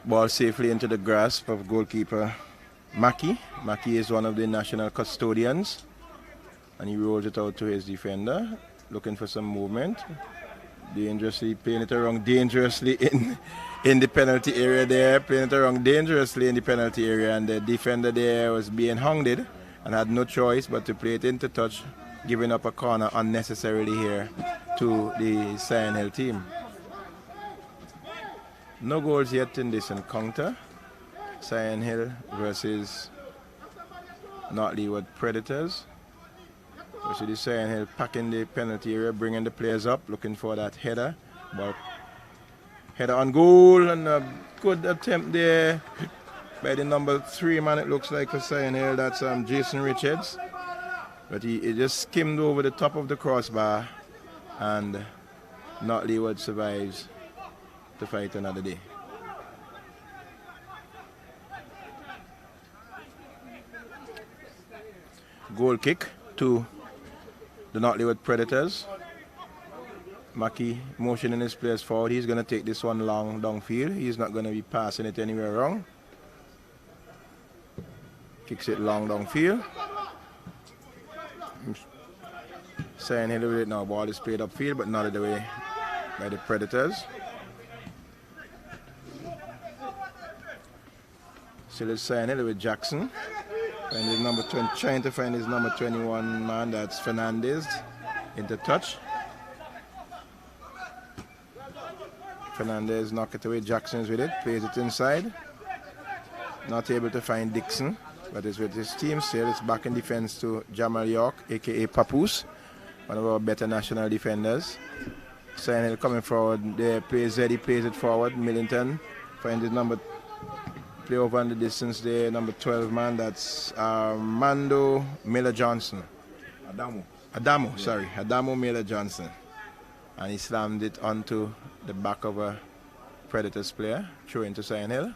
Ball safely into the grasp of goalkeeper Maki. Maki is one of the national custodians, and he rolls it out to his defender, looking for some movement. Dangerously playing it around dangerously in the penalty area there, playing it around dangerously in the penalty area, and the defender there was being hounded and had no choice but to play it into touch, giving up a corner unnecessarily here to the Sion Hill team. No goals yet in this encounter. Sion Hill versus North Leeward Predators. You see the Sion Hill packing the penalty area, bringing the players up, looking for that header. But header on goal, and a good attempt there by the number 3 man, it looks like, for Sion Hill. That's Jason Richards. But he just skimmed over the top of the crossbar, and North Leeward survives to fight another day. Goal kick to the North Leeward Predators. Maki motioning his players forward. He's going to take this one long downfield. He's not going to be passing it anywhere wrong. Kicks it long downfield. Sion Hill with it now. Ball is played upfield, but not the way by the Predators. Still is Sion Hill with Jackson. And his number 20, trying to find his number 21 man, that's Fernandez, into touch. Fernandez knock it away, Jackson's with it, plays it inside. Not able to find Dixon, but it's with his team still. It's back in defense to Jamal York, aka Papoose, one of our better national defenders. Sion Hill coming forward there, plays Zeddy, plays it forward. Millington finds his number, play over on the distance there, number 12 man, that's Armando Miller Johnson. Adamo, yeah. Sorry, Adamo Miller Johnson. And he slammed it onto the back of a Predators player, throw into Sion Hill.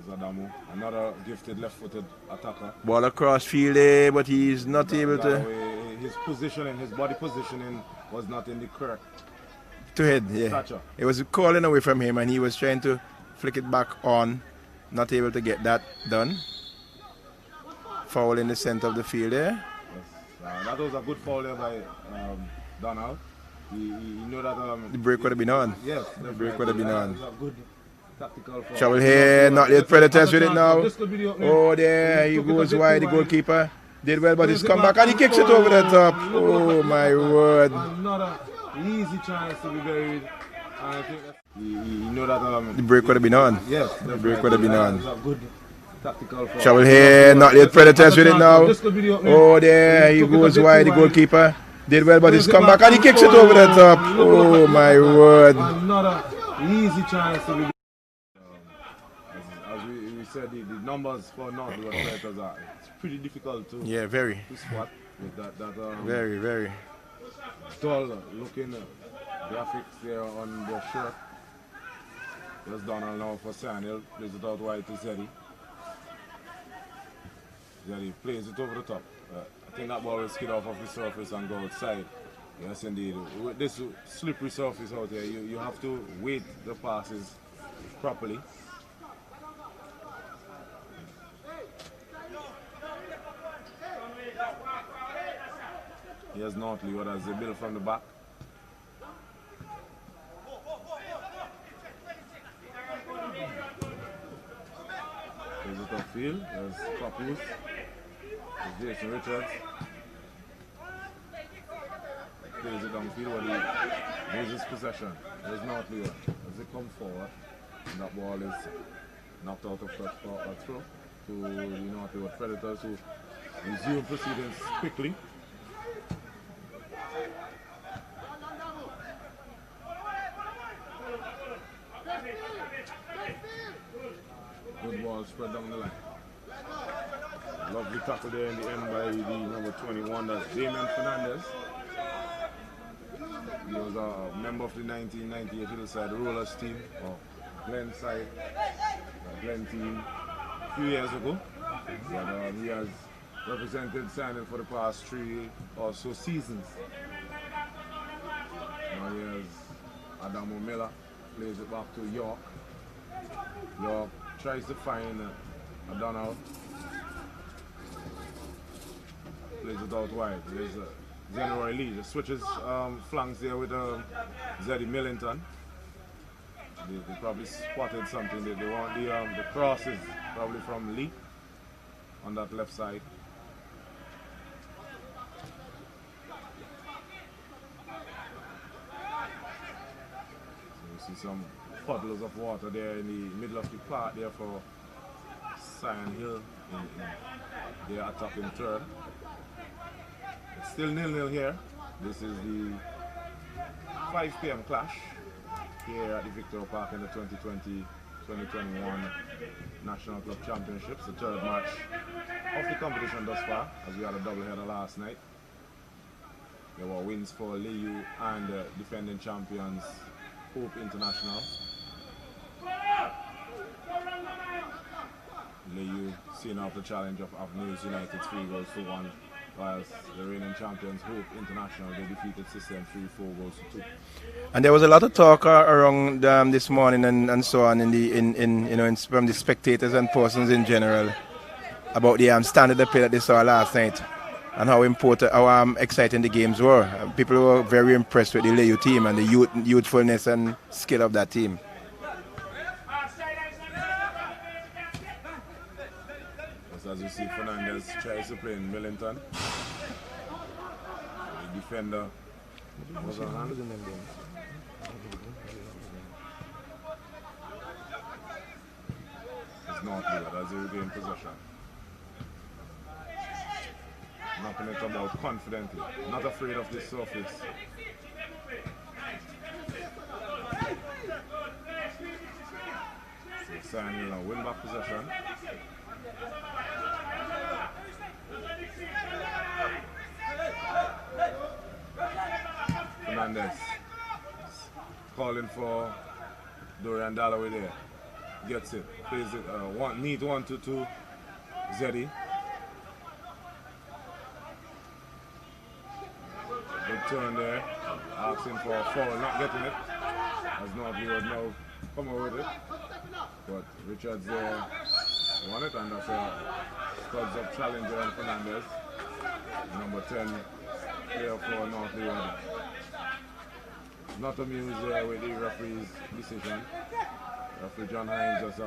Adamo, another gifted left-footed attacker. Ball across field there, but he's not able to. His positioning, his body positioning was not in the correct. To head, yeah. Stature. It was calling away from him, and he was trying to flick it back on, not able to get that done. Foul in the center of the field there. Yes. That was a good foul there by Donald. He knew that the break would have been on. Yes, the break would have been on. Good tactical foul. Trouble here, not yet Predators with it now. Oh, there he goes wide. The goalkeeper did well, but he's come back and he kicks it over the top. Oh my word! Another easy chance to be buried. I think he knew that the break would have been on. Yes, the break would have been on. Good tactical foul. Trouble here, not yet Predators with it now. Oh, there he goes wide. The goalkeeper did well, but he's come back and he kicks it over the top. Oh my word! Another easy chance to be. As we said, the numbers for North Leeward Predators are pretty difficult to spot with that very dull looking graphics there on their shirt. There's Donald now for Sion Hill, plays it out wide to Zeddy. Zeddy plays it over the top. I think that ball will skid off of the surface and go outside. Yes indeed. With this slippery surface out here, you have to weight the passes properly. Here's North Leeward as they build from the back. There's it upfield. There's Papoose. There's Jason Richards. Plays it downfield where he loses possession. There's North Leeward. As they come forward, and that ball is knocked out of touch for a throw to the North Leeward Predators, who resume proceedings quickly. Good ball spread down the line. Lovely tackle there in the end by the number 21, that's Damian Fernandez. He was a member of the 1998 Hillside Rollers team, or Glen side, Glen team, a few years ago. But he has represented Sion Hill for the past 3 or so seasons. Now he has Adamo Miller plays it back to York. York tries to find O'Donnell. Plays it out wide. There's Zenroy Lee. Just switches flanks there with Zeddy Millington. They probably spotted something. They want the crosses probably from Lee on that left side. So you see some puddles of water there in the middle of the park there for Sion Hill in their attacking third. It's still 0-0 here. This is the 5 p.m. clash here at the Victoria Park in the 2020-2021 National Club Championships, the third match of the competition thus far, as we had a doubleheader last night. There were wins for Liu and defending champions Hope International. Liu seeing off the challenge of Avenues United 3-1, whilst the reigning champions Hope International, they defeated System 3-4-2. And there was a lot of talk around this morning and so on from the spectators and persons in general about the standard of play that they saw last night and how important, how exciting the games were. People were very impressed with the Liu team and the youthfulness and skill of that team. As you see, Fernandez tries to play in Millington. The defender was on hand. It's not good as he regains possession. Knocking it about confidently, not afraid of this surface. So Sion Hill now win back possession. Fernandez calling for Dorian Dalloway there. Gets it. Plays it. Neat 1-2-2. Zeddy. Good turn there. Asking for a foul. Not getting it. As Northby would now come over with it. But Richards there won it, and that's a studs up challenger on Fernandez. Number 10 player for North Leeward. Not amused with the referee's decision. Referee John Hines just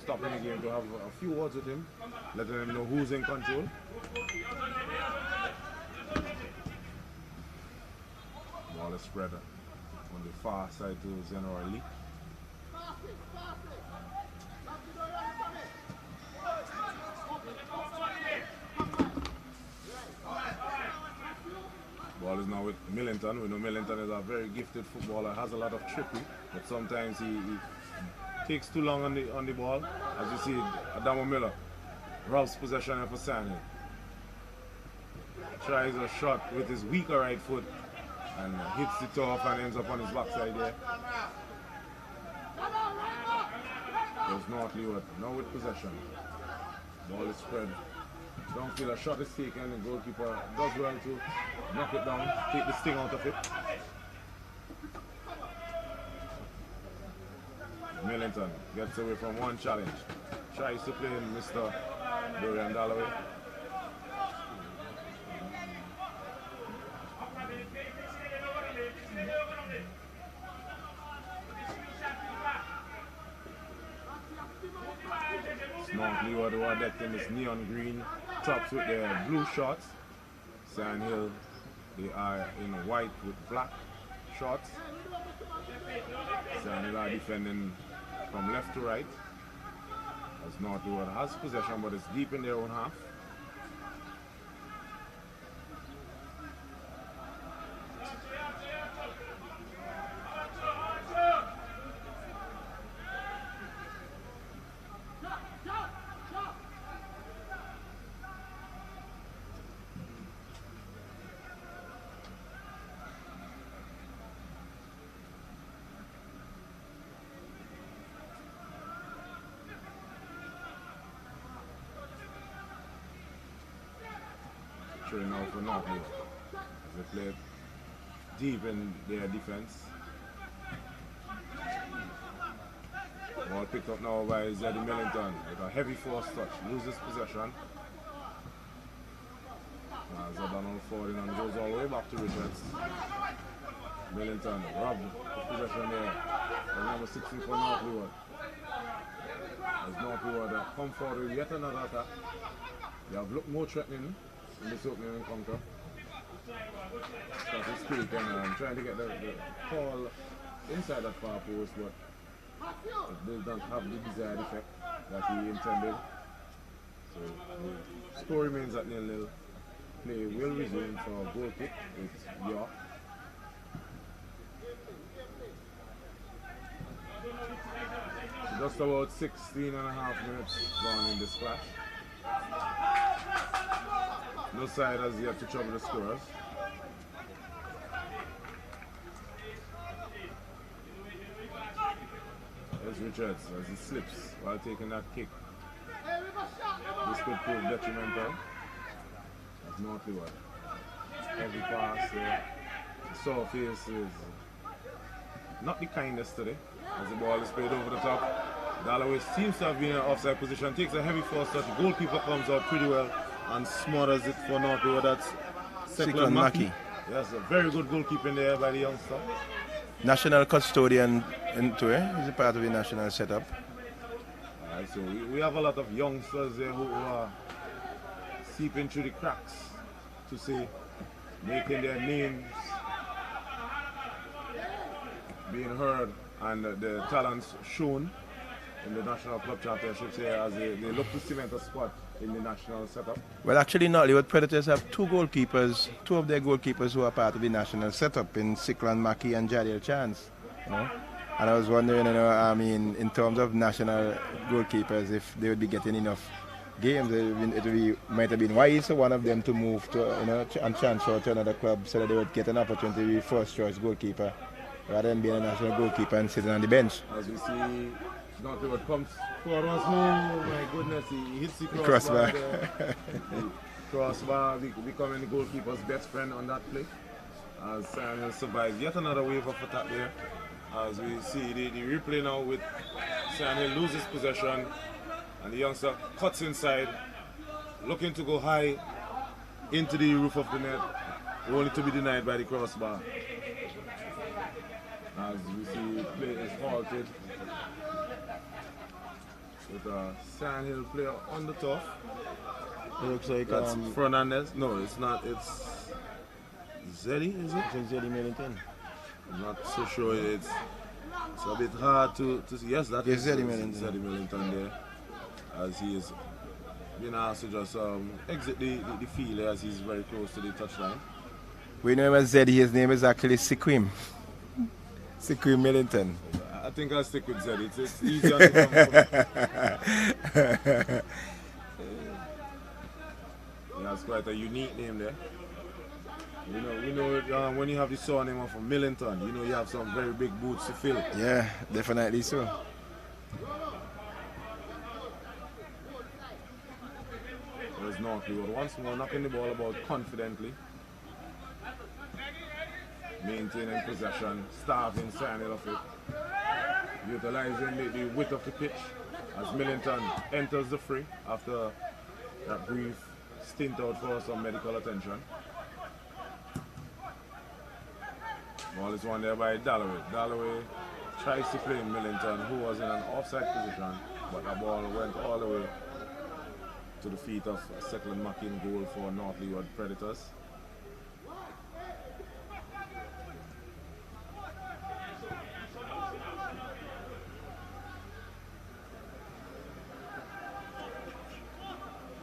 stopping the game to have a few words with him, letting him know who's in control. Ball is spread on the far side to Zenroy Lee. Ball is now with Millington. We know Millington is a very gifted footballer, has a lot of trickery, but sometimes he takes too long on the ball. As you see, Adamo Miller robs possession for Sion Hill. Tries a shot with his weaker right foot and hits it off and ends up on his backside there. There's North Leeward now with possession. Ball is spread. Don't feel a shot is taken, the goalkeeper does well to knock it down, take the sting out of it. Millington gets away from one challenge. Tries to play in Mr. Dorian Dalloway. North Leeward who are decked in this neon green tops with their blue shorts. Sion Hill, they are in white with black shorts. Sion Hill are defending from left to right. As North Leeward has possession, but it's deep in their own half. Now for North Leeward. They play deep in their defense. Ball picked up now by Zeddy Millington with a heavy force touch. Loses possession. As O'Donnell falling and goes all the way back to Richards. Millington robbed the possession there. And number 16 for North Leeward. As North Leeward come forward with yet another attack. They have looked more threatening in this opening encounter. Started speak and trying to get the ball inside that far post, but it doesn't have the desired effect that he intended. So the score remains at 0-0. Play will resume for a goal kick with York. So just about 16.5 minutes gone in this clash. No side has yet to trouble the scorers. There's Richards as he slips while taking that kick. This could prove detrimental. That's North Leeward. Heavy pass there. The surface is not the kindest today as the ball is played over the top. Dalloway seems to have been in an offside position, takes a heavy force touch. The goalkeeper comes out pretty well and smothers it for North Leeward. That's Second Mackey. Yes, a very good goalkeeping there by the youngster. National custodian into it. He's a part of the national setup. Alright, so we have a lot of youngsters there who are seeping through the cracks to say, making their names being heard and the talents shown in the National Club Championships here as they look to cement a spot in the national setup. Well, actually, Nollywood Predators have two of their goalkeepers who are part of the national setup in Sickland Mackey and Jadiel Chance. You know? And I was wondering, in terms of national goalkeepers, if they would be getting enough games, might have been wise for one of them to move to, and transfer to another club so that they would get an opportunity to be first choice goalkeeper rather than being a national goalkeeper and sitting on the bench. As we see, North Leeward comes forward once more. Oh my goodness, he hits the crossbar. The crossbar becoming the goalkeeper's best friend on that play. As Samuel survives yet another wave of attack there. As we see the replay now with Samuel loses possession and the youngster cuts inside, looking to go high into the roof of the net, only to be denied by the crossbar. As we see play is halted with a Sandhill player on the top. It looks like that's Fernandez. No, it's not. It's Zeddy, is it? It's Zeddy Millington. I'm not so sure. It's a bit hard to see. Yes, that is Zeddy Millington. Zeddy Millington there, as he is being asked to just exit the field as he's very close to the touchline. We know him as Zeddy. His name is actually Siquim Millington. I think I'll stick with Zeddy. It's easier to come. He has quite a unique name there. We know when you have the surname of Millington, you have some very big boots to fill. Yeah, definitely so. There's North Leeward once more knocking the ball about confidently. Maintaining possession, starving Sandhill of it. Utilizing the width of the pitch as Millington enters the fray after that brief stint out for some medical attention. Ball is won there by Dalloway. Dalloway tries to play Millington, who was in an offside position, but the ball went all the way to the feet of Second Mackey in goal for North Leeward Predators.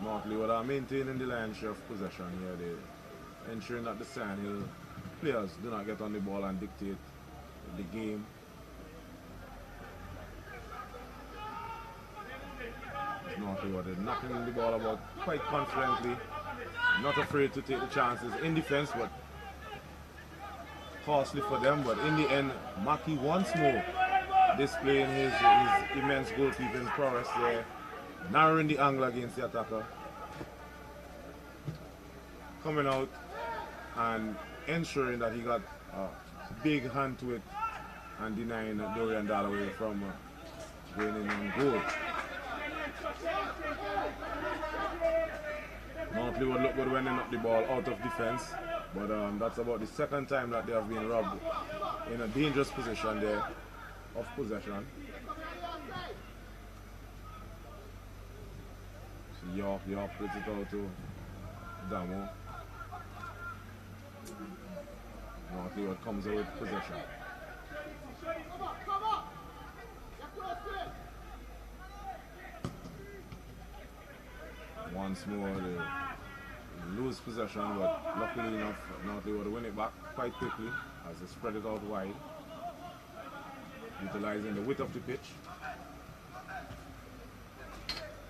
North Leeward are maintaining the lion's share of possession here. They're ensuring that the Sandhill players do not get on the ball and dictate the game. North Leeward knocking the ball about quite confidently, not afraid to take the chances in defense, but costly for them. But in the end, Mackey once more displaying his immense goalkeeping prowess there, narrowing the angle against the attacker, coming out and ensuring that he got a big hand to it and denying Dorian Dalloway from going in on goal. Northly would look good when they knock the ball out of defense, but that's about the second time that they have been robbed in a dangerous position there of possession. So York puts it out to Damo. Northly what comes out with possession. Once more they lose possession, but luckily enough Northly would win it back quite quickly as they spread it out wide, utilizing the width of the pitch.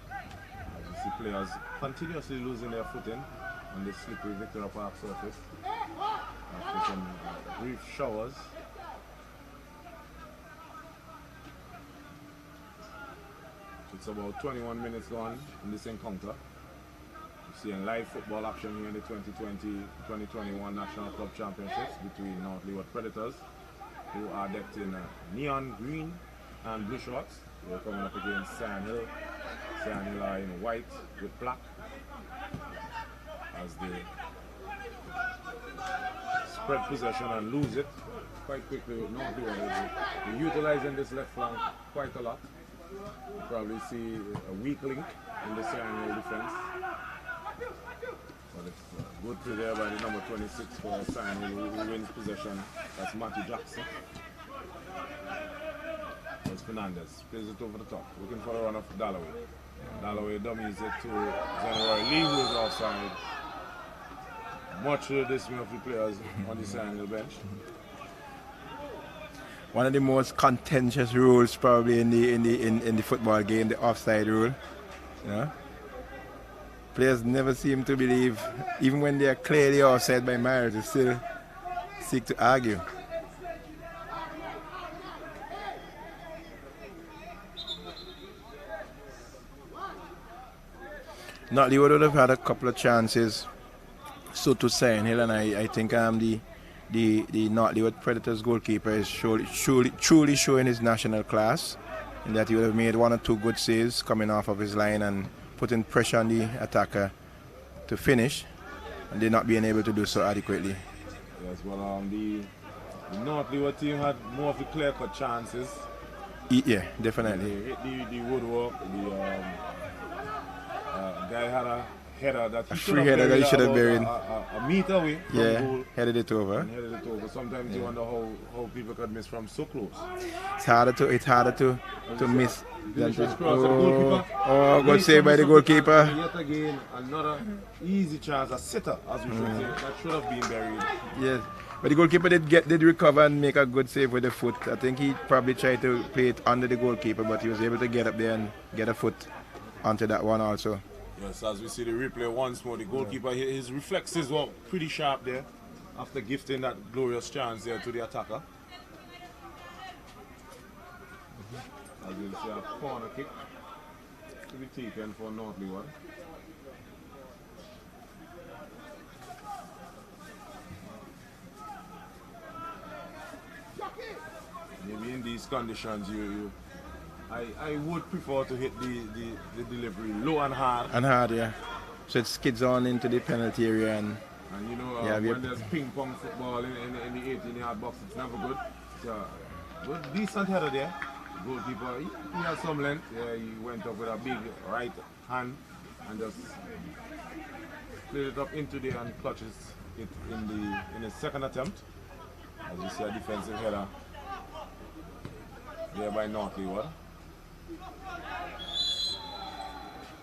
As you see players continuously losing their footing on the slippery Victoria Park surface after some brief showers. It's about 21 minutes gone in this encounter. We're seeing live football action here in the 2020-2021 National Club Championships between North Leeward Predators, who are decked in neon green and blue shorts. They're coming up against Sandhill. Sandhill are in white with black as they spread possession and lose it quite quickly with North Leeward. They're utilizing this left flank quite a lot. You probably see a weak link in the Sandhill defense. But it's good play there by the number 26 for Sandhill who wins possession. That's Matthew Jackson. That's Fernandez. Plays it over the top. Looking for a run of Dalloway. Dalloway dummies it to Zenoy Lee, who is offside. Much to the dismay of the players on the Sandhill bench. One of the most contentious rules probably in the football game, the offside rule. Yeah. Players never seem to believe, even when they are clearly offside by miles, they still seek to argue. Not Leeward would have had a couple of chances, so to Sandhill, and I think the North Leeward Predators goalkeeper is truly showing his national class, in that he would have made one or two good saves coming off of his line and putting pressure on the attacker to finish, and they're not being able to do so adequately. Yes, well, the North Leeward team had more of the clear-cut chances. Yeah, definitely. They hit the woodwork. The guy had a header that he should have buried a meter away from goal. Headed it over. Sometimes you wonder how people could miss from so close. It's harder to miss than to. Good save by the goalkeeper. Yet again, another easy chance, a sitter, as we should say, that should have been buried. Yes, but the goalkeeper did recover and make a good save with the foot. I think he probably tried to play it under the goalkeeper, but he was able to get up there and get a foot onto that one also. Yes, as we see the replay once more, the goalkeeper, his reflexes were pretty sharp there after gifting that glorious chance there to the attacker. As you see, a corner kick to be taken for North Leeward. Maybe in these conditions, I would prefer to hit the delivery low and hard. And hard, yeah. So it skids on into the penalty area and you know, when there's ping pong football in the 18-yard box, it's never good. So, good, decent header there. Goalkeeper, he had some length. Yeah, he went up with a big right hand and just played it up into there and clutches it in his second attempt. As you see, a defensive header there by North Leeward.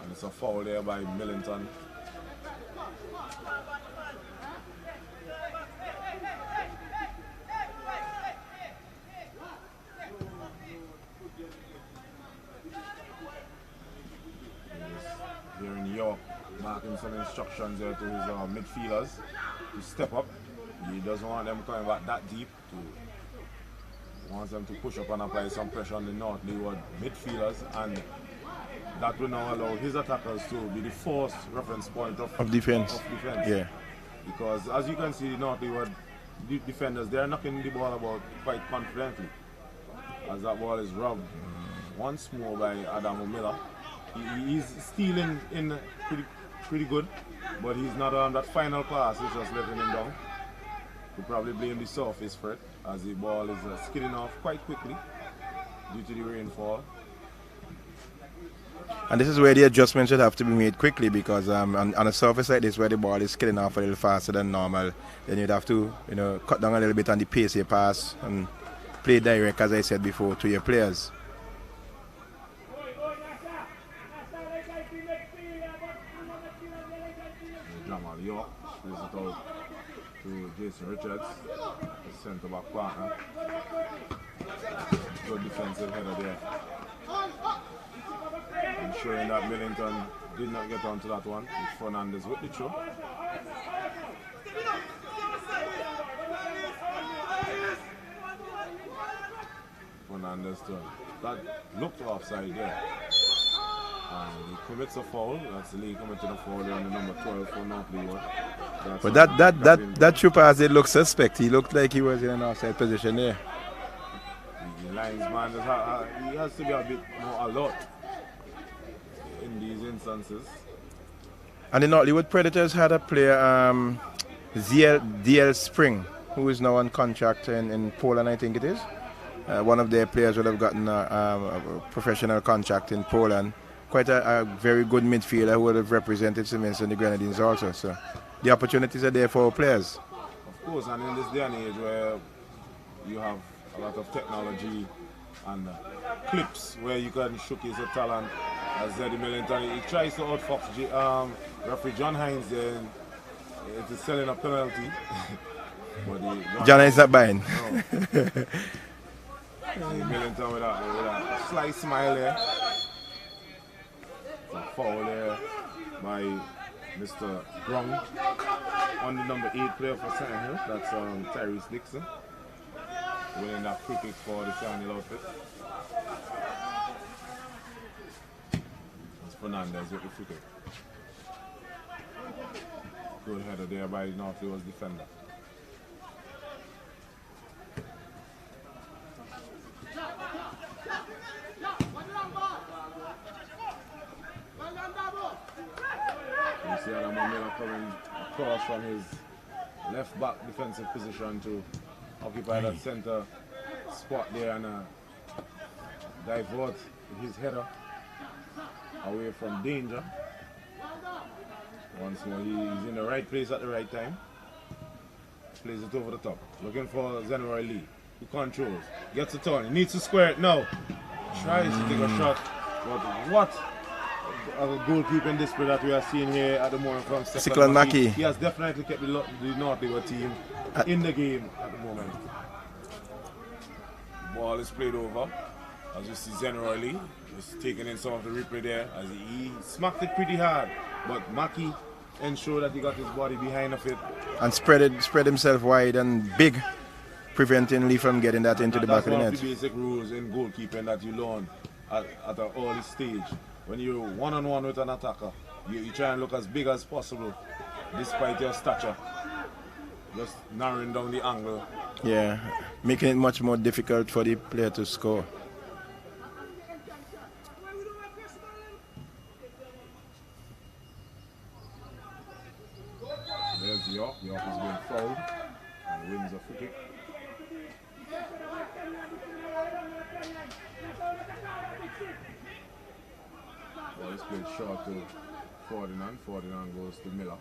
And it's a foul there by Millington. Here in New York, marking some instructions there to his midfielders to step up. He doesn't want them coming back that deep. He wants them to push up and apply some pressure on the North Leeward midfielders, and that will now allow his attackers to be the first reference point of defense. Yeah. Because as you can see, the North Leeward defenders, they're knocking the ball about quite confidently. As that ball is robbed once more by Adam Miller. He's stealing in pretty good, but he's not on that final pass. He's just letting him down. We'll probably blame the surface for it, as the ball is skidding off quite quickly due to the rainfall. And this is where the adjustment should have to be made quickly, because on a surface like this where the ball is skidding off a little faster than normal, then you'd have to cut down a little bit on the pace of your pass and play direct, as I said before, to your players. Jamal York plays it out to Jason Richards, the centre back partner. Good defensive header there. Ensuring that Millington did not get onto that one. It's Fernandez with the throw. Fernandez turn. That looked offside there. And he commits a foul. That's the league committed a foul there on the number 12 for North Leeward. But that true pass did look suspect. He looked like he was in an offside position there. The linesman he has to be a bit more alert in these instances. And the North Leeward Predators had a player, DL Spring, who is now on contract in Poland, I think it is. One of their players would have gotten a professional contract in Poland. Quite a very good midfielder who would have represented Simmons and the Grenadines also. So the opportunities are there for our players. Of course, and in this day and age where you have a lot of technology and clips where you can showcase your talent, as Eddie Millington, he tries to outfox referee John Hines, then it is selling a penalty. But John Hines not buying. No. Millington with a slight smile there. A foul there by Mr. Grung on the number 8 player for Sandhill. That's Tyrese Dixon, winning that free kick for the Sandhill outfit. That's Fernandez with the free kick. Good header there by North Leeward's defender. You see Adam Miller coming across from his left back defensive position to occupy that center spot there and divert his header away from danger. Once more, he's in the right place at the right time. Plays it over the top. Looking for Zenroy Lee, who controls. Gets a turn. He needs to square it now. Tries to take a shot. But what a goalkeeping display that we are seeing here at the moment from Cyclone Mackey. He has definitely kept the North Leeward team in the game at the moment. The ball is played over. As you see, Zenroy Lee is taking in some of the replay there as he smacked it pretty hard. But Mackey ensured that he got his body behind of it. And spread himself wide and big, preventing Lee from getting that into the back of the net. That's one of the basic rules in goalkeeping that you learn at an early stage. When you're one-on-one with an attacker, you try and look as big as possible despite your stature. Just narrowing down the angle. Yeah, making it much more difficult for the player to score. There's York. York is being fouled and wins a free kick. Ball is played short to Ferdinand. Ferdinand goes to Miller.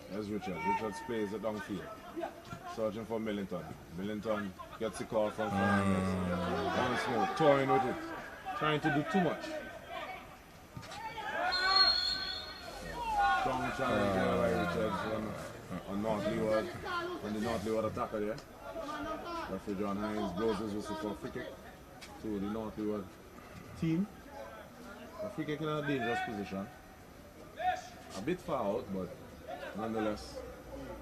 There's Richards. Richards plays it downfield. Searching for Millington. Millington gets the call from Fernandez. Once more, toying with it. Trying to do too much. Strong challenge there by Richards on North Leeward. On the North Leeward attacker there. Referee John Hines blows his whistle for a free kick to the North Leeward team. A free kick in a dangerous position. A bit far out, but nonetheless,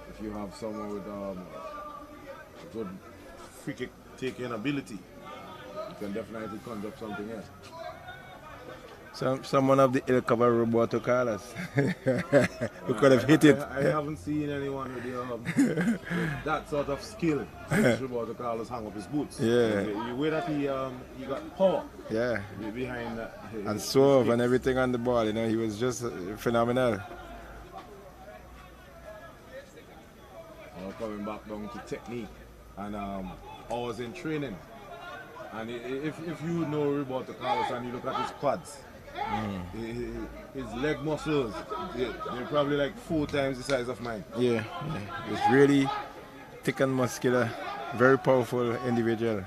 if you have someone with a good free kick taking ability, you can definitely conjure something here. Someone of the ilk of a Roberto Carlos who could have hit it. I haven't seen anyone with that sort of skill since Roberto Carlos hung up his boots. Yeah. The way that he got power. Yeah. Behind and swerve and everything on the ball. You know, he was just phenomenal. Coming back down to technique and hours in training. And if you know Roberto Carlos and you look at his quads, his leg muscles, they're probably like 4 times the size of mine. Yeah. He's really thick and muscular, very powerful individual.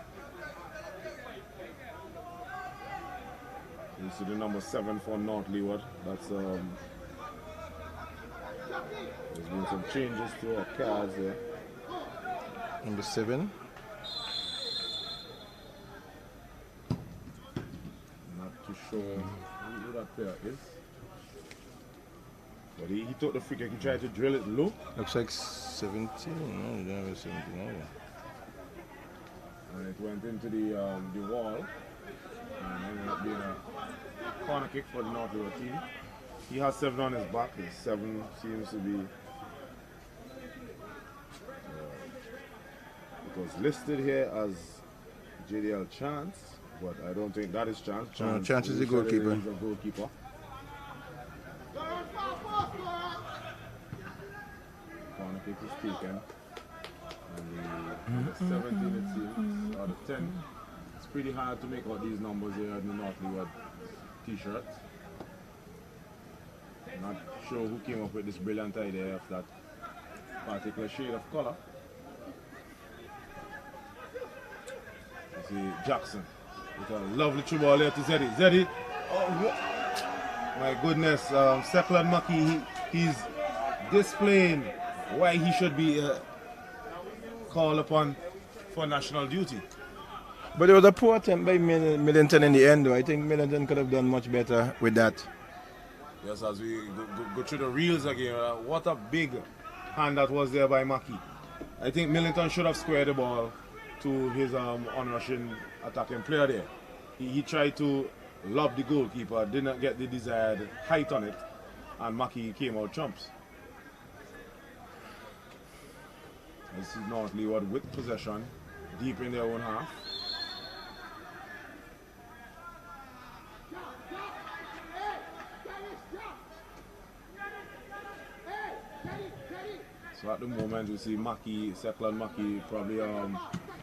You see the number 7 for North Leeward. That's there's been some changes to our cards there. Number 7. Not too sure who that player is. But he took the free kick, he tried to drill it low. Looks like 17. No, you don't have a 17 either. And it went into the wall. And ended up being a corner kick for the North Leeward team. He has 7 on his back. His 7 seems to be. It was listed here as JDL Chance, but I don't think that is Chance. Chance is the goalkeeper. He's a goalkeeper. Corner kick is taken. And the 17 it seems, or the 10. It's pretty hard to make out these numbers here in the North Leeward t-shirts. Not sure who came up with this brilliant idea of that particular shade of color. You see Jackson with a lovely through ball here to Zeddy. Zeddy, oh my goodness, Seklan Maki, he's displaying why he should be called upon for national duty. But it was a poor attempt by Millington in the end, though. I think Millington could have done much better with that. Yes, as we go through the reels again, what a big hand that was there by Maki. I think Millington should have squared the ball to his on-rushing attacking player there. He tried to lob the goalkeeper, did not get the desired height on it, and Maki came out trumps. This is North Leeward with possession, deep in their own half. So at the moment we see Seklan Maki probably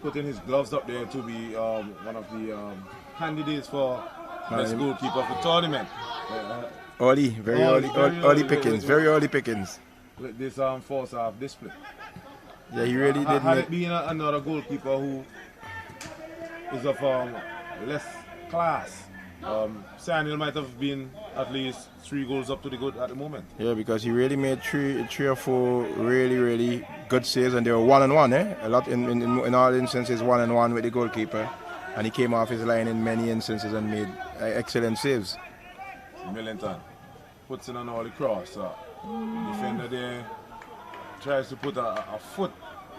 putting his gloves up there to be one of the candidates for best goalkeeper for tournament. Early pickings, very early pickings. With this force half display. Yeah, he really did. Had it been another goalkeeper who is of less class, Samuel might have been at least 3 goals up to the good at the moment. Yeah, because he really made three or four really good saves, and they were 1-on-1. A lot in all instances 1-on-1 with the goalkeeper, and he came off his line in many instances and made excellent saves. Millington puts in an early cross. Defender there tries to put a foot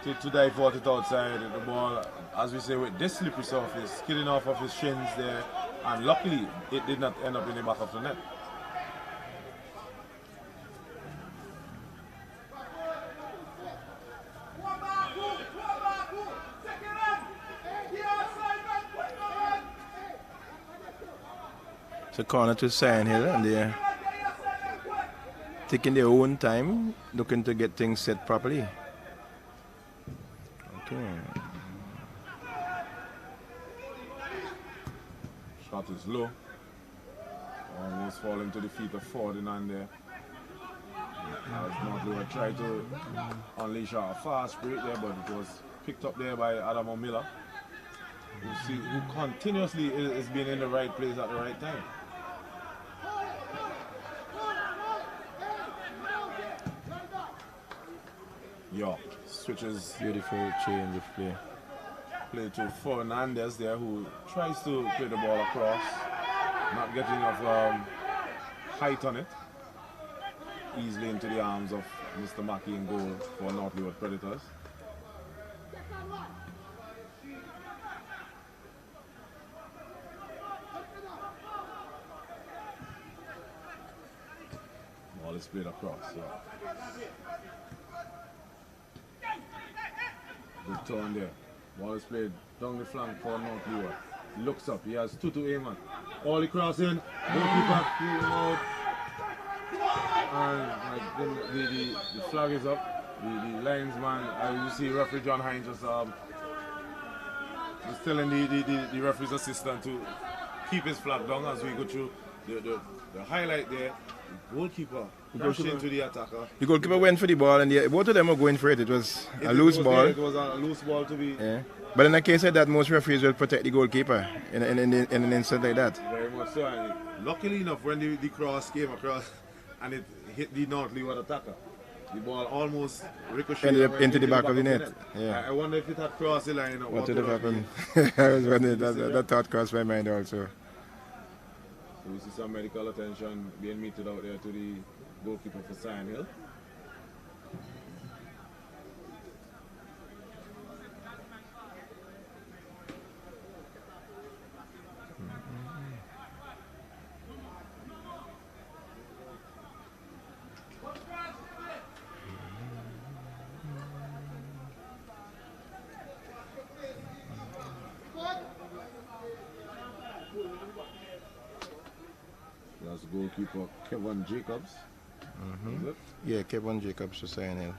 to divert it outside. The ball, as we say, with this slippery surface, skidding off of his shins there, and luckily it did not end up in the back of the net. It's a corner to Cyan Hill, and they're taking their own time, looking to get things set properly. Okay. Shot is low. Almost falling to the feet of Ferdinand there. As North Leeward tried to unleash a fast break there, but it was picked up there by Adam O'Miller. You see who continuously is being in the right place at the right time. York switches. Beautiful change of play. Play to Fernandez there, who tries to play the ball across, not getting enough height on it. Easily into the arms of Mr. Maki in goal for North Leeward Predators. just played across. So. Good turn there. Ball is played down the flank for North Leeward. He looks up, he has 2 to aim at. All the cross in, goalkeeper, clear him out. And like, the flag is up. The linesman, as you see, referee John Hines just is telling the referee's assistant to keep his flag down as we go through the highlight there. The goalkeeper rushed into the attacker. The goalkeeper went for the ball, and both of them were going for it. It was a loose ball. It was a loose ball to be. Yeah. But in a case like that, most referees will protect the goalkeeper in an incident like that. Very much so. And luckily enough, when the cross came across and it hit the North Leeward attacker, the ball almost ricocheted into the back of the net. Yeah. I wonder if it had crossed the line. What would have happened? I was wondering, that thought crossed my mind also. So we see some medical attention being meted out there to the goalkeeper for Sion Hill. That's goalkeeper Kevin Jacobs. Is it? Yeah, Kevin Jacobs for Sion Hill.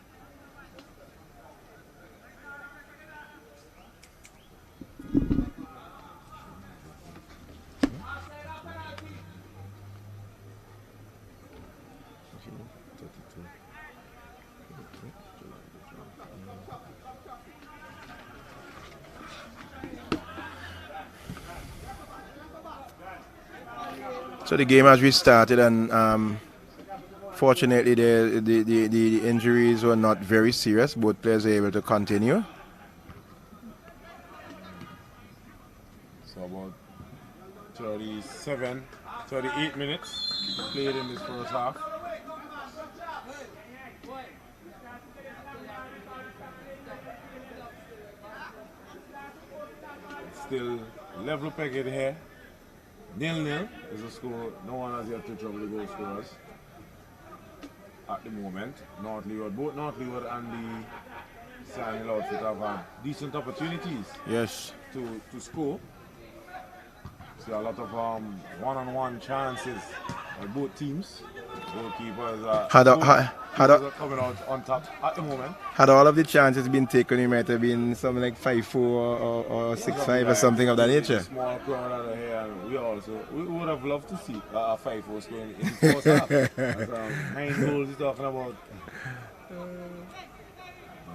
So the game has restarted, and fortunately the injuries were not very serious. Both players were able to continue. So about 38 minutes played in this first half. Still level pegged here. 0-0 is the score. No one has yet to trouble the goal scorers at the moment. North Leeward, both North Leeward and the Sion Hill outfit have had decent opportunities. Yes. To score. See a lot of one-on-one chances by both teams. Goalkeepers are coming out on top at the moment. Had all of the chances been taken, it might have been something like 5-4 or 6-5 or something of that nature. Small crowd out of here, and we would have loved to see a 5-4 score in the first half. That's, 9 goals he's talking about.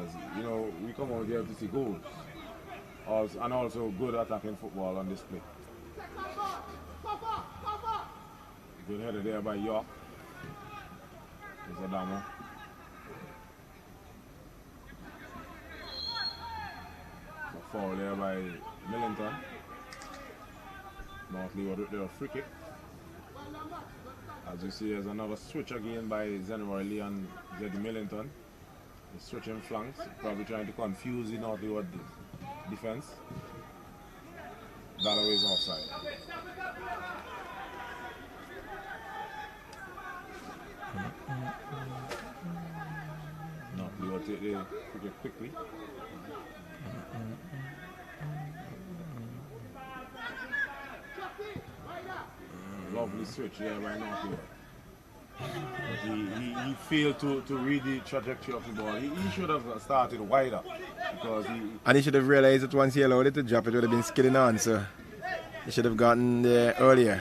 As, you know, we come out here to see goals. And also good attacking football on display. Good header there by York. There's a damo. A foul there by Millington. North Leeward with their free kick. As you see, there's another switch again by Zenroy Lee and Zeddy Millington. He's switching flanks, probably trying to confuse the North Leeward defense. Galloway's offside. No, we will take the cricket quickly. Lovely switch there by North Leeward. He failed to read the trajectory of the ball. He should have started wider because and he should have realized that once he allowed it to drop, it would have been skidding on. So he should have gotten there earlier.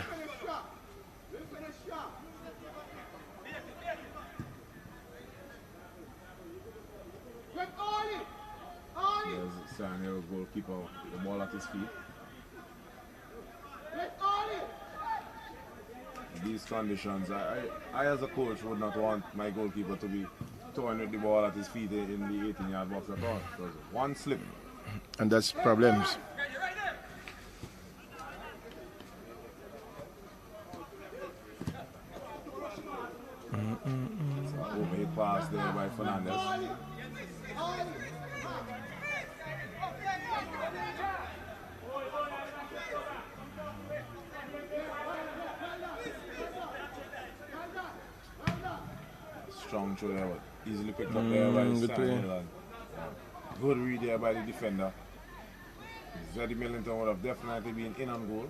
There's Sion Hill goalkeeper with the ball at his feet. In these conditions, I as a coach would not want my goalkeeper to be throwing with the ball at his feet in the 18-yard box at all. Because one slip. And that's problems. So overhead pass there by Fernandez. strong through there, but easily picked up there by good play. Stanley. Good read there by the defender. Zeddy Millington would have definitely been in on goal.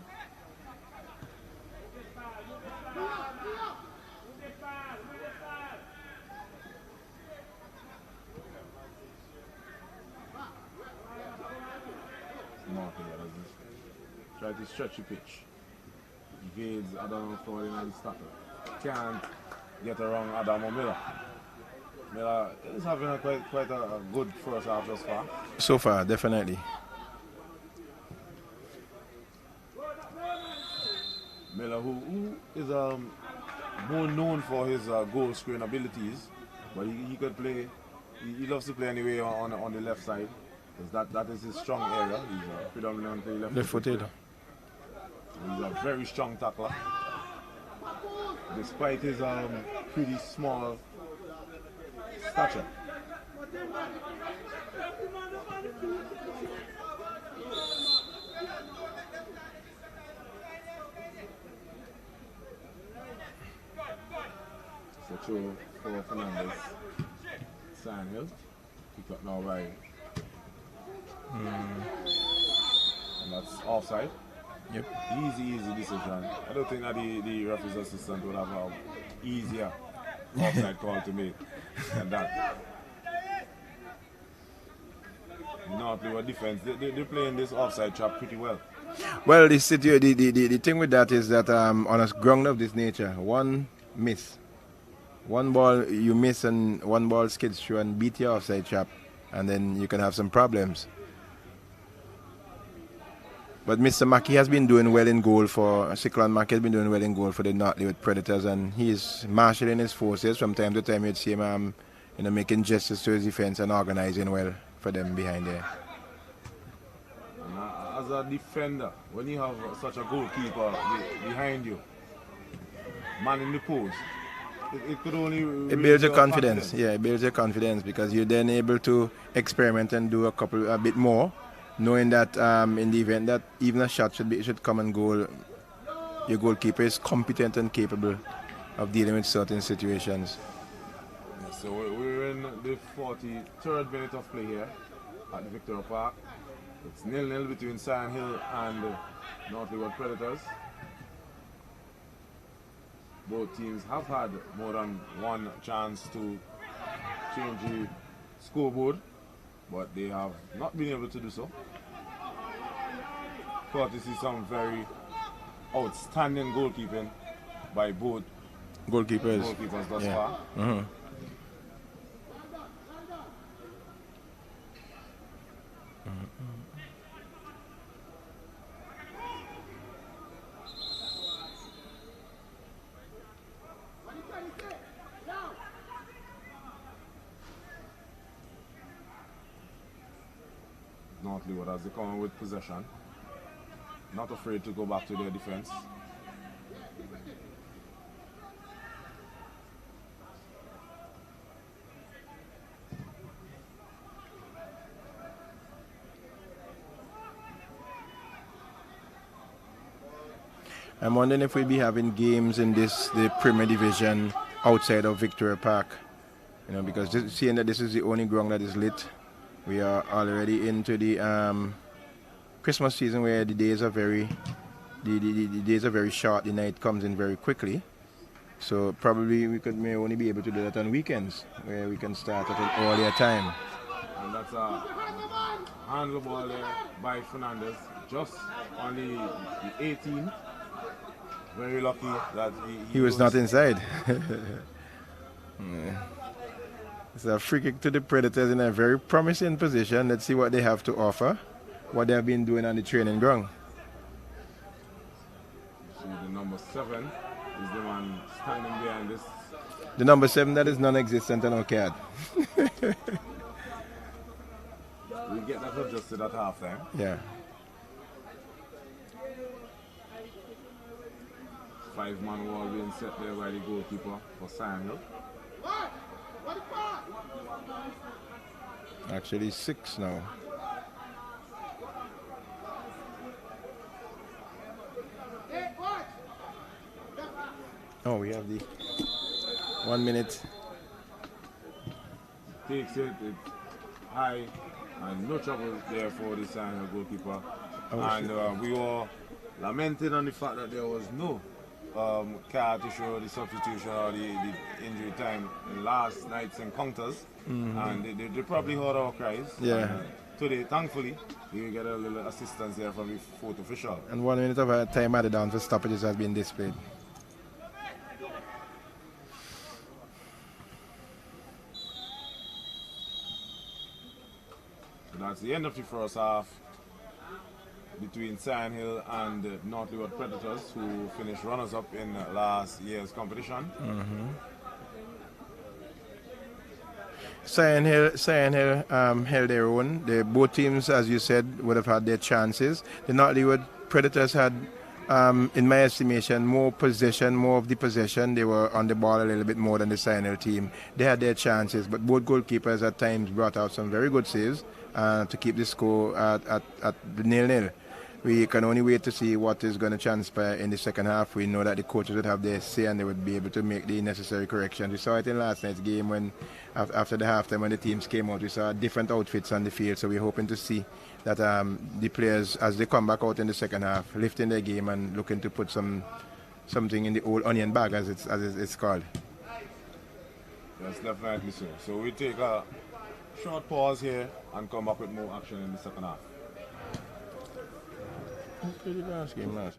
Try to stretch the pitch. Evades Adam falling on the starter. Can't get around Adam or Miller. Miller is having a quite a good first half thus far. So far, definitely. Miller, who is more known for his goal scoring abilities, but he could play. He loves to play anyway on the left side, because that is his strong area. He's predominantly left-footed. He's a very strong tackler, despite his pretty small stature. So through for Fernandez. Sandhill. Pick up now by. And that's offside. Yep. Easy decision. I don't think that the referee's assistant would have an easier offside call to make than that. Not play with defense. They're playing this offside trap pretty well. Well, the thing with that is that on a ground of this nature, one miss, one ball you miss and one ball skids through and beat your offside trap, and then you can have some problems. But Mr. Mackey has been doing well in goal for Cyclone Mackey has been doing well in goal for the Northlewood Predators, and he's marshalling his forces from time to time. You'd see him, making gestures to his defense and organizing well for them behind there. As a defender, when you have such a goalkeeper behind you, man in the post, it could only it builds your confidence. Yeah, it builds your confidence because you're then able to experiment and do a bit more, knowing that in the event that even a shot should come and goal, your goalkeeper is competent and capable of dealing with certain situations. Yeah, so we're in the 43rd minute of play here at the Victoria Park. It's 0-0 between Sandhill and Northlewood Predators. Both teams have had more than one chance to change the scoreboard, but they have not been able to do so. Courtesy some very outstanding goalkeeping by both goalkeepers thus far. Mm-hmm. Northlewood as they come in with possession, not afraid to go back to their defense. I'm wondering if we'll be having games in the Premier Division outside of Victoria Park, because seeing that this is the only ground that is lit. We are already into the Christmas season where the days are very short. The night comes in very quickly, so probably we may only be able to do that on weekends where we can start at an earlier time. And that's a handle ball there by Fernandez, just on the 18th. Very lucky that he was not inside. Yeah. It's a free kick to the Predators in a very promising position. Let's see what they have to offer, what they have been doing on the training ground. So the number 7 is the one standing behind this. The number 7 that is non-existent on our card. We get that adjusted at halftime. Yeah. 5-man wall being set there by the goalkeeper for Sandhill. Actually 6 now. Oh, we have the 1 minute takes it, it's high, and no trouble there for the Sand Hill goalkeeper. And we were lamenting on the fact that there was no card to show the substitution or the injury time in last night's encounters. And they probably heard our cries. Yeah. And, today, thankfully, we get a little assistance there from the fourth official. And 1 minute of time added on for stoppages has been displayed. So that's the end of the first half between Sand Hill and the North Leeward Predators, who finished runners-up in last year's competition. Cyan Hill held their own. Both teams, as you said, would have had their chances. The North Leeward Predators had, in my estimation, more possession, more of the possession. They were on the ball a little bit more than the Cyan Hill team. They had their chances, but both goalkeepers at times brought out some very good saves to keep the score at 0-0. We can only wait to see what is going to transpire in the second half. We know that the coaches would have their say and they would be able to make the necessary corrections. We saw it in last night's game when, after the halftime, when the teams came out, we saw different outfits on the field. So we're hoping to see that the players, as they come back out in the second half, lifting their game and looking to put something in the old onion bag, as it's called. Yes, definitely so. So we take a short pause here and come back with more action in the second half. Pretty last game last.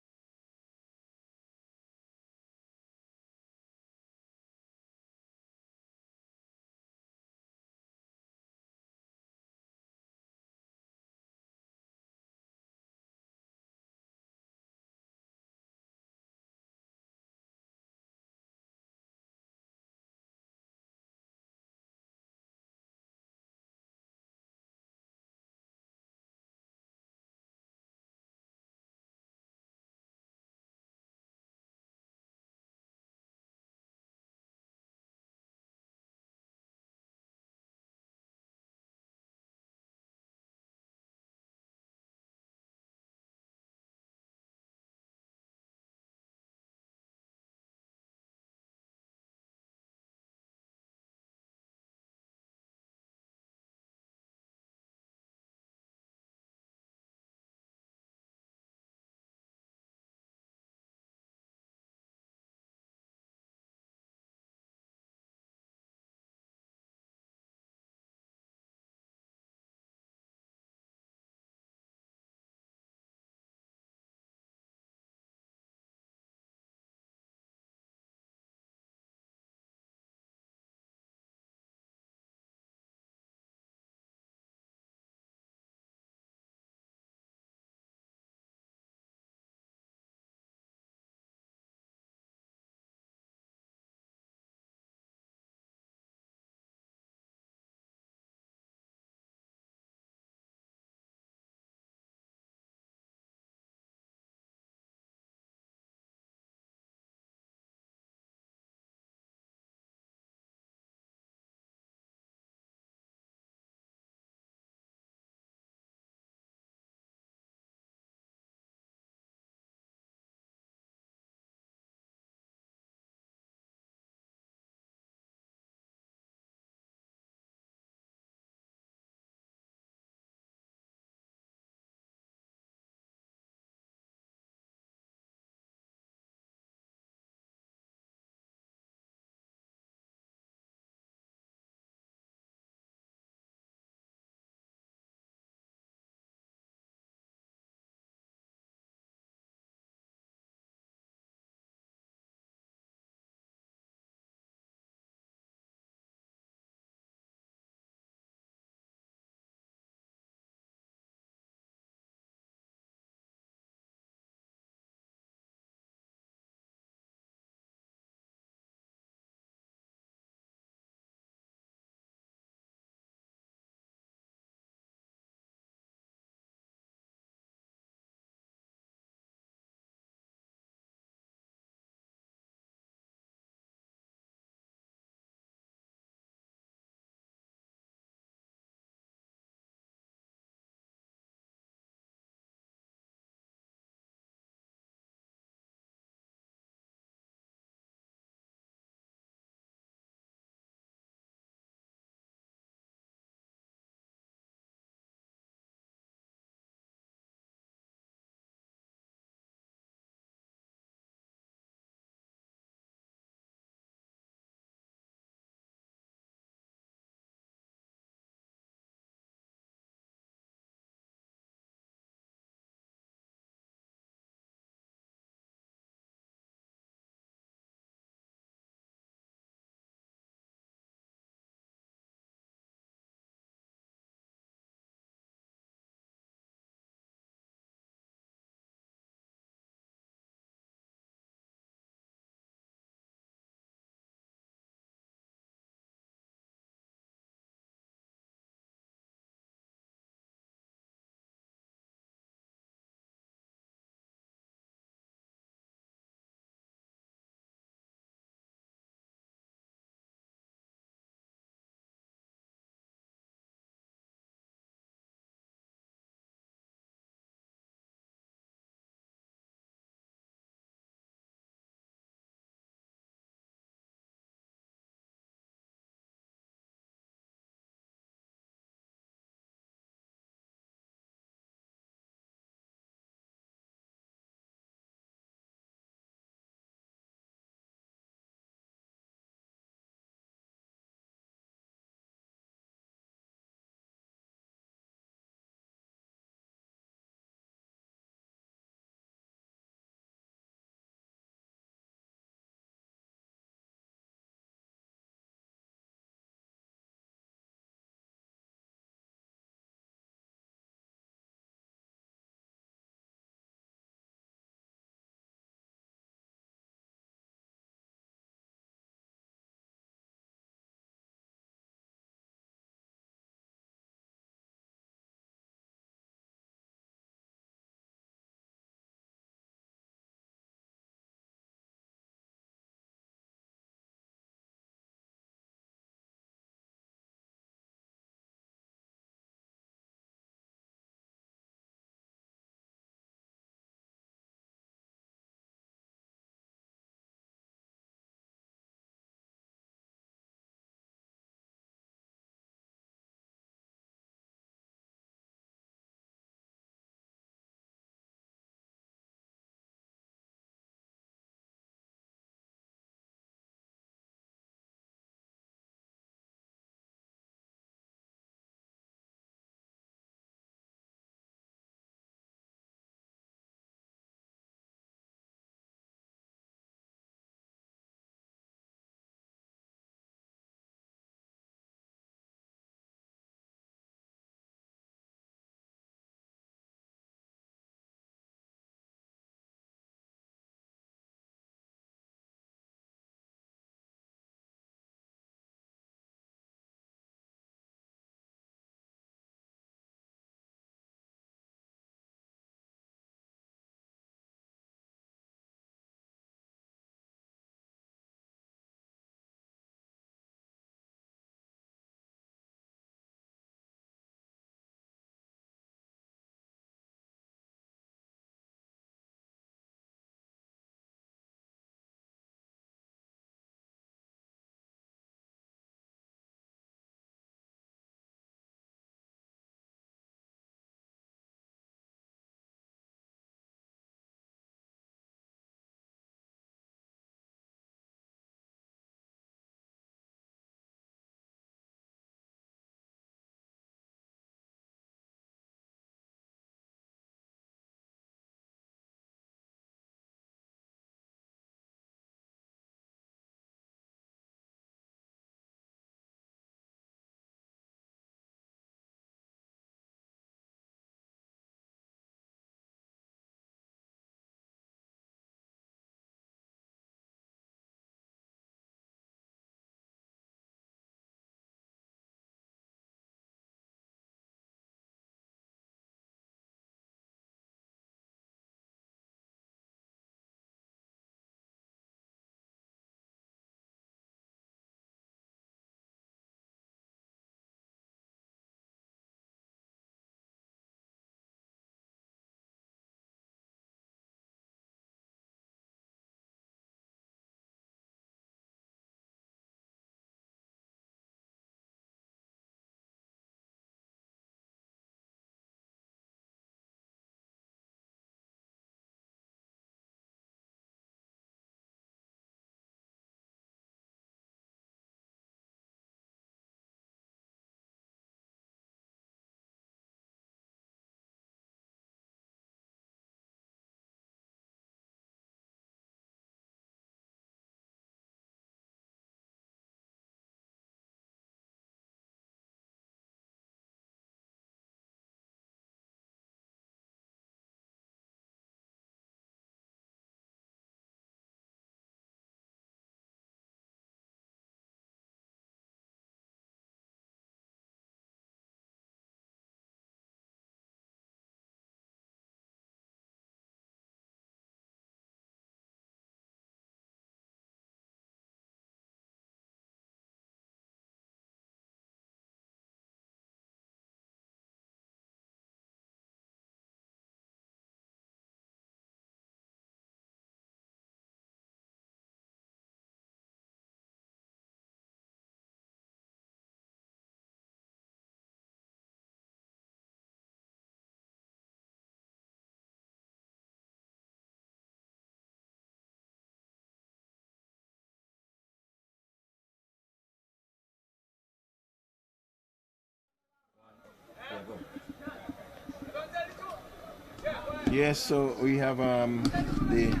Yes, so we have the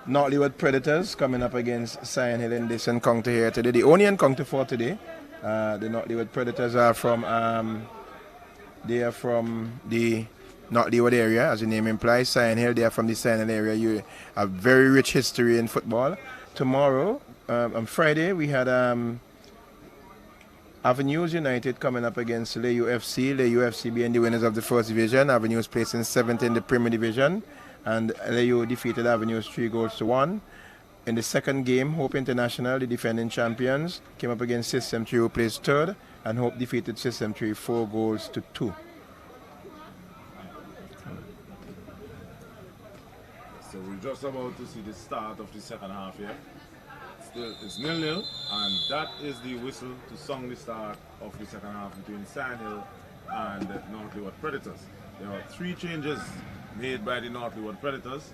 Northlewood Predators coming up against Sion Hill in this encounter here today. The only encounter for today. The Northlewood Predators are from the Northlewood area, as the name implies. Sion Hill, they are from the Sion Hill area. You have very rich history in football. Tomorrow, on Friday, we had Avenues United coming up against Le UFC. Le UFC being the winners of the first division. Avenues placing 7th in the Premier Division. And LAU defeated Avenues 3-1. In the second game, Hope International, the defending champions, came up against System 3, who placed 3rd, and Hope defeated System 3 4-2. So we're just about to see the start of the second half here. Still, it's 0-0, and that is the whistle to song the start of the second half between Sion Hill and the Northlewood Predators. There are 3 changes made by the Northlewood Predators.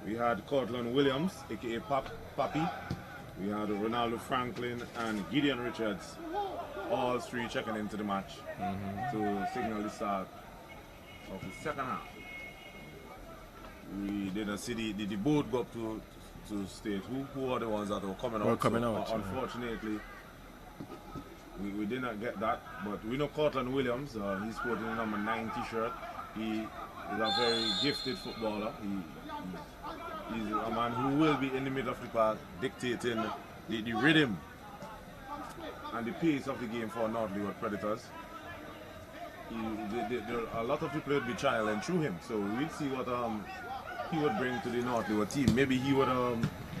We had Cortland Williams, aka Papi. We had Ronaldo Franklin and Gideon Richards, all 3 checking into the match to signal the start of the second half. We didn't see the boat go up to state. Who are the ones that were coming out? Unfortunately, we did not get that. But we know Cortland Williams. He's sporting the number 9 t-shirt. He is a very gifted footballer. He's a man who will be in the middle of the park dictating the rhythm and the pace of the game for Northlewood Predators. A lot of people will be trialing through him, so we'll see what he would bring to the Northlewood team. Maybe he would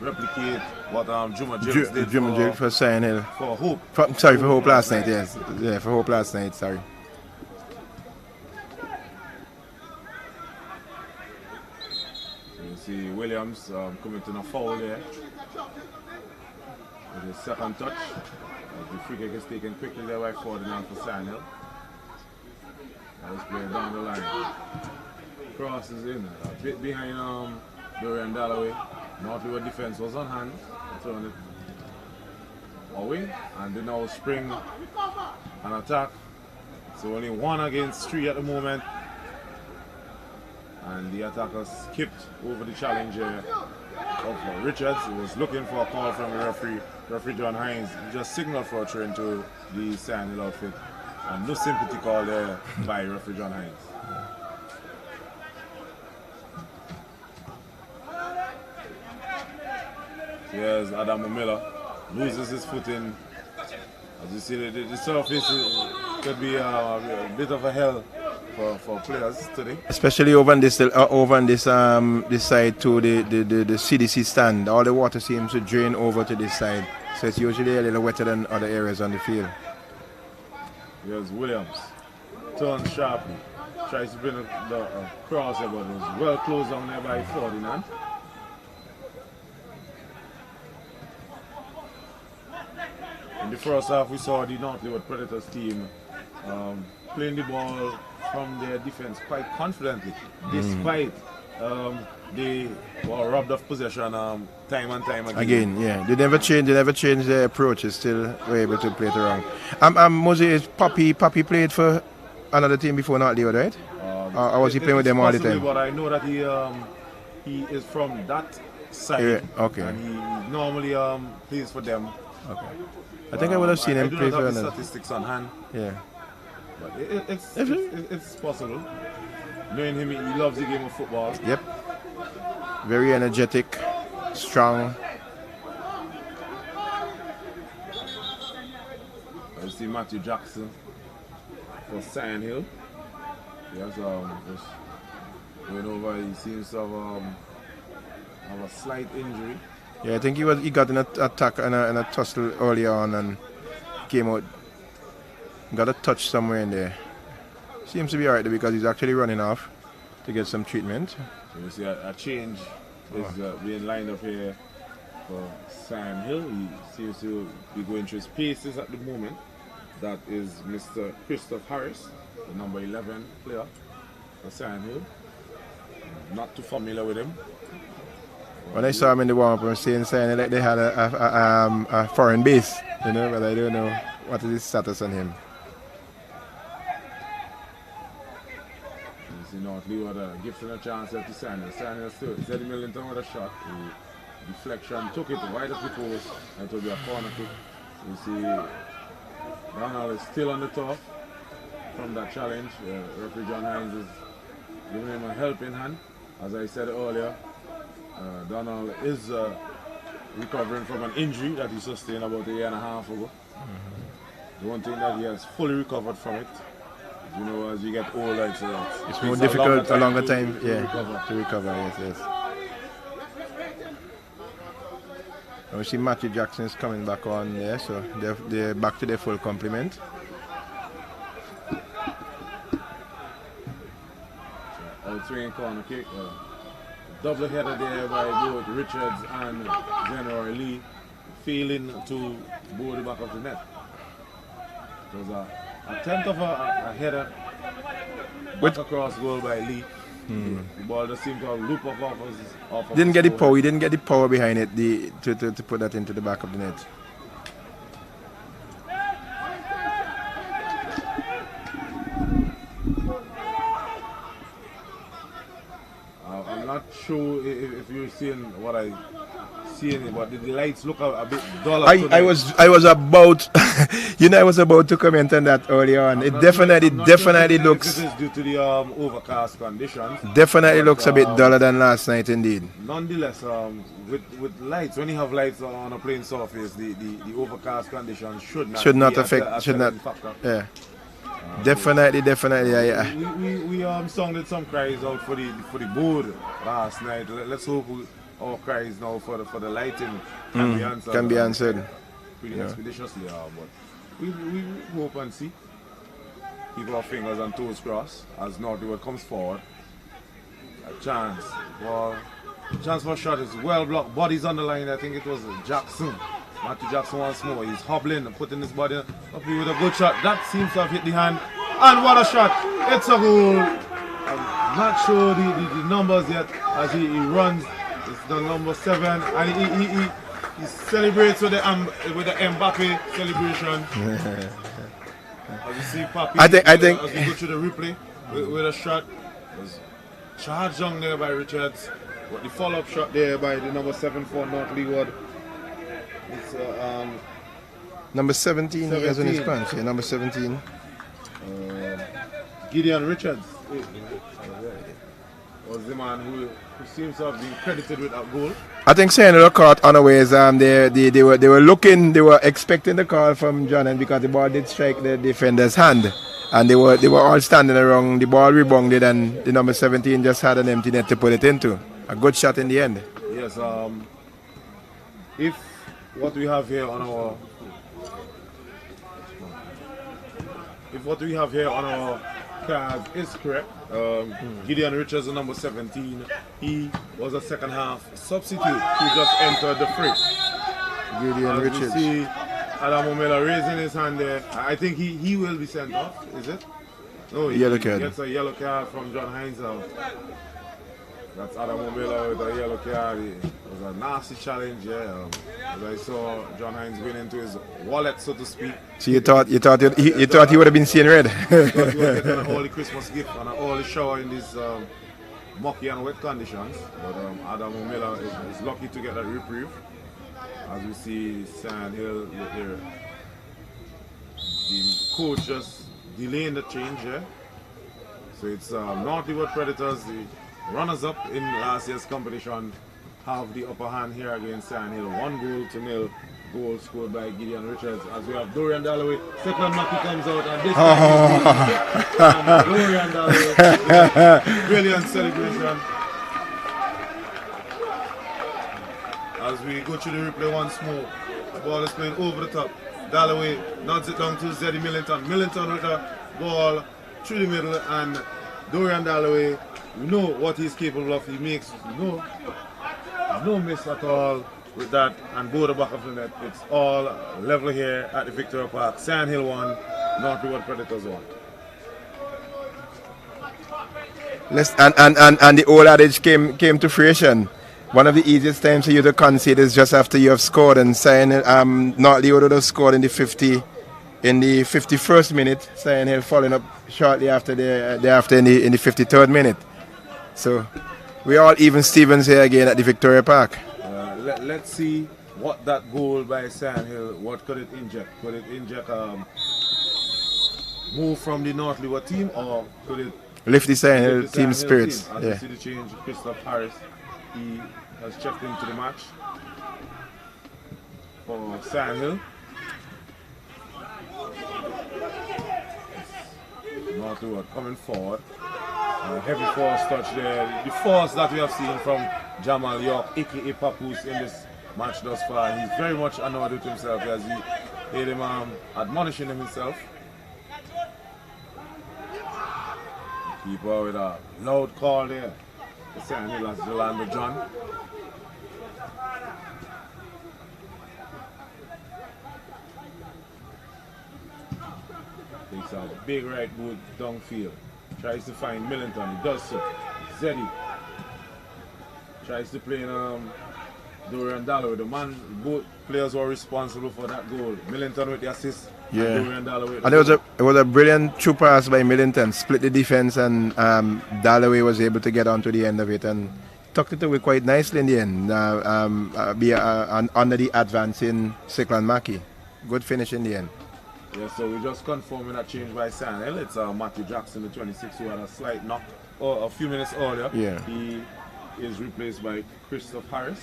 replicate what Juma James did for Sion Hill. For Hope. For Hope last night, yes. Yeah, for Hope last night, sorry. You see Williams committing a foul there. With his second touch. The free kick is taken quickly there by Ferdinand for Sion Hill. Let's play down the line. Crosses in, a bit behind Dorian Dalloway. Northlewood defense was on hand, throwing it away, and they now spring an attack. So only 1 against 3 at the moment, and the attacker skipped over the challenger of Richards. He was looking for a call from the referee John Hines. He just signaled for a turn to the Sion Hill outfit, and no sympathy call there by referee John Hines. Here's Adam Miller, loses his footing. As you see, the surface could be a bit of a hell for players today. Especially over on this this side to the CDC stand. All the water seems to drain over to this side, so it's usually a little wetter than other areas on the field. Here's Williams, turns sharply, tries to bring the crosser, but was well closed on there by Ferdinand. In the first half, we saw the Northlewood Predators team playing the ball from their defense quite confidently, despite they were robbed of possession time and time again. Yeah, they never change their approach. They still were able to play it around. Moses Papi played for another team before Northlewood, right? Or was he playing with them all the time? But I know that he is from that side. Yeah, okay. And he normally plays for them. Okay. I think I would have seen him play for another. Statistics on hand. Yeah. But it's possible. Knowing him, he loves the game of football. Yep. Very energetic, strong. I see Matthew Jackson for Sion Hill. He has just going over. He seems to have a slight injury. Yeah, I think he got an attack and a tussle early on and came out, got a touch somewhere in there. Seems to be alright because he's actually running off to get some treatment. So you see a change is being lined up here for Sion Hill. He seems to be going through his paces at the moment. That is Mr. Christoph Harris, the number 11 player for Sion Hill. Not too familiar with him. When I saw him in the warm-up, I was saying like they had a foreign base, but I don't know what is his status on him. Leeward Gibson a chance to Samuel. Samuel still. Zeddy Millington with a shot. Deflection took it right up the post, and it will be a corner kick. You see Donald is still on the top from that challenge. Referee John Hines is giving him a helping hand. As I said earlier, Donald is recovering from an injury that he sustained about a year and a half ago. The one thing that he has fully recovered from it. You know, as you get older, it's more difficult, a longer time to recover. Yes. And we see Matthew Jackson is coming back on there, so they're back to their full complement. Outswinging corner kick. Double header there by both Richards and General Lee, failing to board the back of the net. It was a tenth of a header back across goal by Lee. The ball just seemed to loop off of didn't get the power. He didn't get the power behind it to put that into the back of the net. I'm not sure if you're seeing what I seeing, but the lights look a bit dull. I was about I was about to comment on that earlier on. It definitely looks. This is due to the overcast conditions. Definitely looks a bit duller than last night, indeed. Nonetheless, with lights, when you have lights on a playing surface, the overcast conditions should not affect. Factor. Yeah. Definitely. We sounded some cries out for the board last night. Let's hope our cries now for the lighting can be answered pretty expeditiously. But we hope and see. Keep our fingers and toes crossed as Northwood comes forward. A chance. Well, chance for a shot is well blocked. Bodies on the line. I think it was Jackson. Matthew Jackson once more. He's hobbling and putting his body up with a good shot. That seems to have hit the hand. And what a shot! It's a goal. I'm not sure the numbers yet as he runs. It's the number 7 and he celebrates with the Mbappe celebration. As you see Papi, I think as we go through the replay with a shot. It was charged down there by Richards. But the follow-up shot there by the number 7 for North Leeward. It's number 17 he has on his pants. Yeah, number 17. Gideon Richards was the man who seems to have been credited with that goal. I think saying the caught unawares. They were looking, they were expecting the call from John, and because the ball did strike the defender's hand, and they were all standing around. The ball rebounded, and the number 17 just had an empty net to put it into. A good shot in the end. Yes. If what we have here on our card is correct, Gideon Richards, the number 17, he was a second half substitute who just entered the fray. Gideon Richards. You see Adam O'Miller raising his hand there. I think he will be sent off, is it? No, yellow card. He gets a yellow card from John Hines. That's Adam O'Miller with a yellow card. It was a nasty challenge, as I saw John Hines went into his wallet, so to speak. So you thought he would have been seeing red? He was getting an early Christmas gift and an early shower in these mucky and wet conditions. But Adam O'Miller is lucky to get that reprieve. As we see Sand Hill here, the coach just delaying the change here. So it's North Leeward Predators, the runners-up in last year's competition, have the upper hand here against Sand Hill. 1-0 goal scored by Gideon Richards. As we have Dorian Dalloway, second Mackey comes out, and this time Dorian Dalloway, brilliant celebration. As we go through the replay once more, the ball is playing over the top. Dalloway nods it down to Zeddy Millington. Millington with the ball through the middle, and Dorian Dalloway, we know what he's capable of. He makes no miss at all with that, and both the back of the net. It's all level here at the Victoria Park. Sand Hill 1, North Leeward Predators 1. And the old adage came to fruition. One of the easiest times for you to concede is just after you have scored, and North Leeward would have scored in the 51st minute. Sand Hill following up shortly after in the 53rd minute. So we all even Stevens here again at the Victoria Park. Let's see what that goal by Sandhill, what could it inject? Could it inject move from the North Leeward team, or could it Lift the Sandhill lift the team Sandhill spirits. team? As Yeah. you see the change, Christoph Harris, he has checked into the match for Sandhill. North Leeward coming forward. Heavy force touch there. The force that we have seen from Jamal York, aka Papoose, in this match thus far. He's very much annoyed with himself as he heard him admonishing himself. Keeper with a loud call there. The Sandhill as Zolando John. Takes a big right boot downfield. Tries to find Millington. He does so. Zeddy tries to play in Dorian Dalloway. The man, both players were responsible for that goal. Millington with the assist. Yeah. And Dorian Dalloway with And the it was a brilliant true pass by Millington. Split the defense, and Dalloway was able to get onto the end of it and tucked it away quite nicely in the end. Under the advancing Sickland Mackey. Good finish in the end. Yeah, so we just confirming that change by Sandhill. It's Matthew Jackson, the 26, who had a slight knock a few minutes earlier. Yeah. He is replaced by Christoph Harris.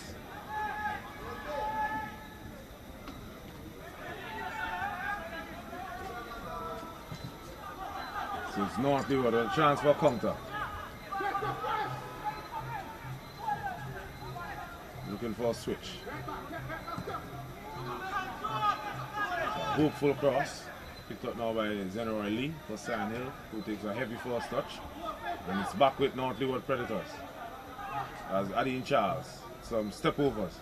So it's North Leeward with a chance for a counter. Looking for a switch. Hopeful cross. Picked up now by Zenoy Lee for Sandhill, who takes a heavy force touch. And it's back with North Leeward Predators. As Adine Charles. Some step overs.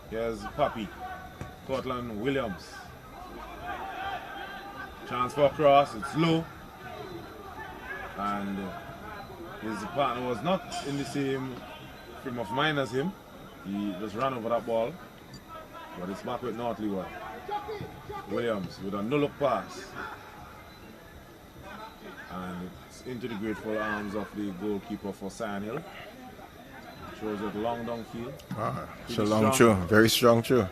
Here's Pappy. Cortland Williams. Chance for a cross. It's low. And his partner was not in the same frame of mind as him. He just ran over that ball. But it's back with North Leeward. Williams with a no-look pass. And it's into the grateful arms of the goalkeeper for Sandhill. Throws it long downfield. Wow, it's a long throw. Very strong throw.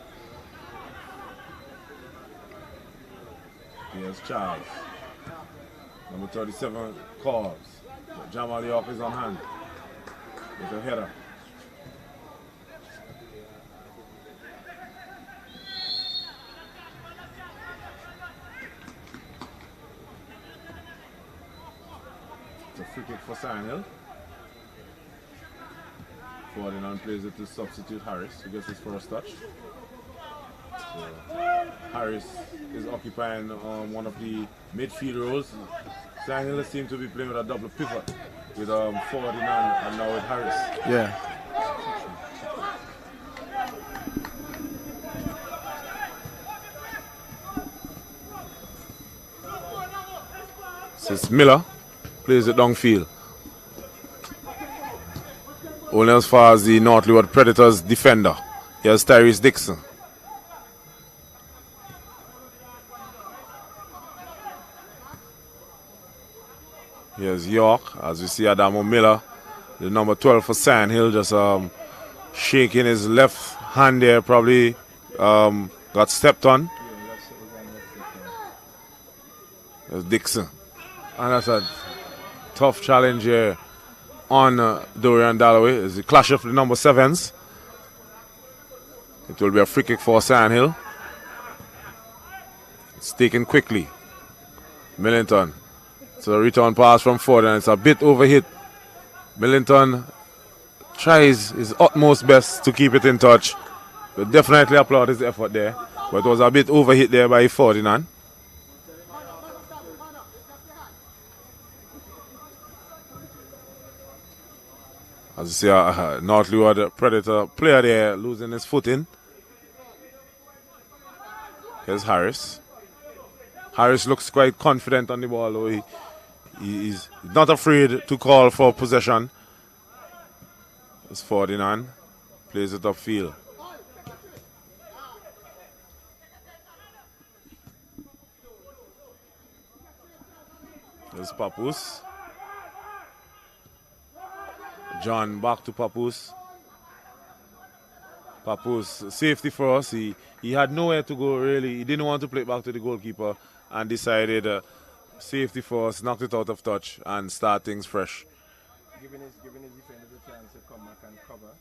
Here's Charles. Number 37 calls. Jamal York is on hand with a header. It's a free kick for Sandhill. Ferdinand plays it to substitute Harris, who gets his first touch. So Harris is occupying one of the midfield roles. Sandhill seems to be playing with a double pivot with Ferdinand and now with Harris. Yeah. So it's Miller plays it downfield. Only as far as the North Leeward Predators defender. Here's Tyrese Dixon. Here's York, as we see Adamo Miller, the number 12 for Sandhill, just shaking his left hand there, probably got stepped on. There's Dixon. And that's a tough challenge here on Dorian Dalloway. It's the clash of the number 7s. It will be a free kick for Sandhill. It's taken quickly. Millington. It's a return pass from Ford and it's a bit overhit. Millington tries his utmost best to keep it in touch. But definitely applaud his effort there. But it was a bit overhit there by Ferdinand. As you see, North Leeward Predator player there losing his footing. Here's Harris. Harris looks quite confident on the ball, though he's not afraid to call for possession. It's Ferdinand. Plays it upfield. There's Papoose. John back to Papoose. Papoose, safety for us. He had nowhere to go really. He didn't want to play it back to the goalkeeper and decided safety for us, knocked it out of touch and start things fresh. Giving his defender the chance to come back and cover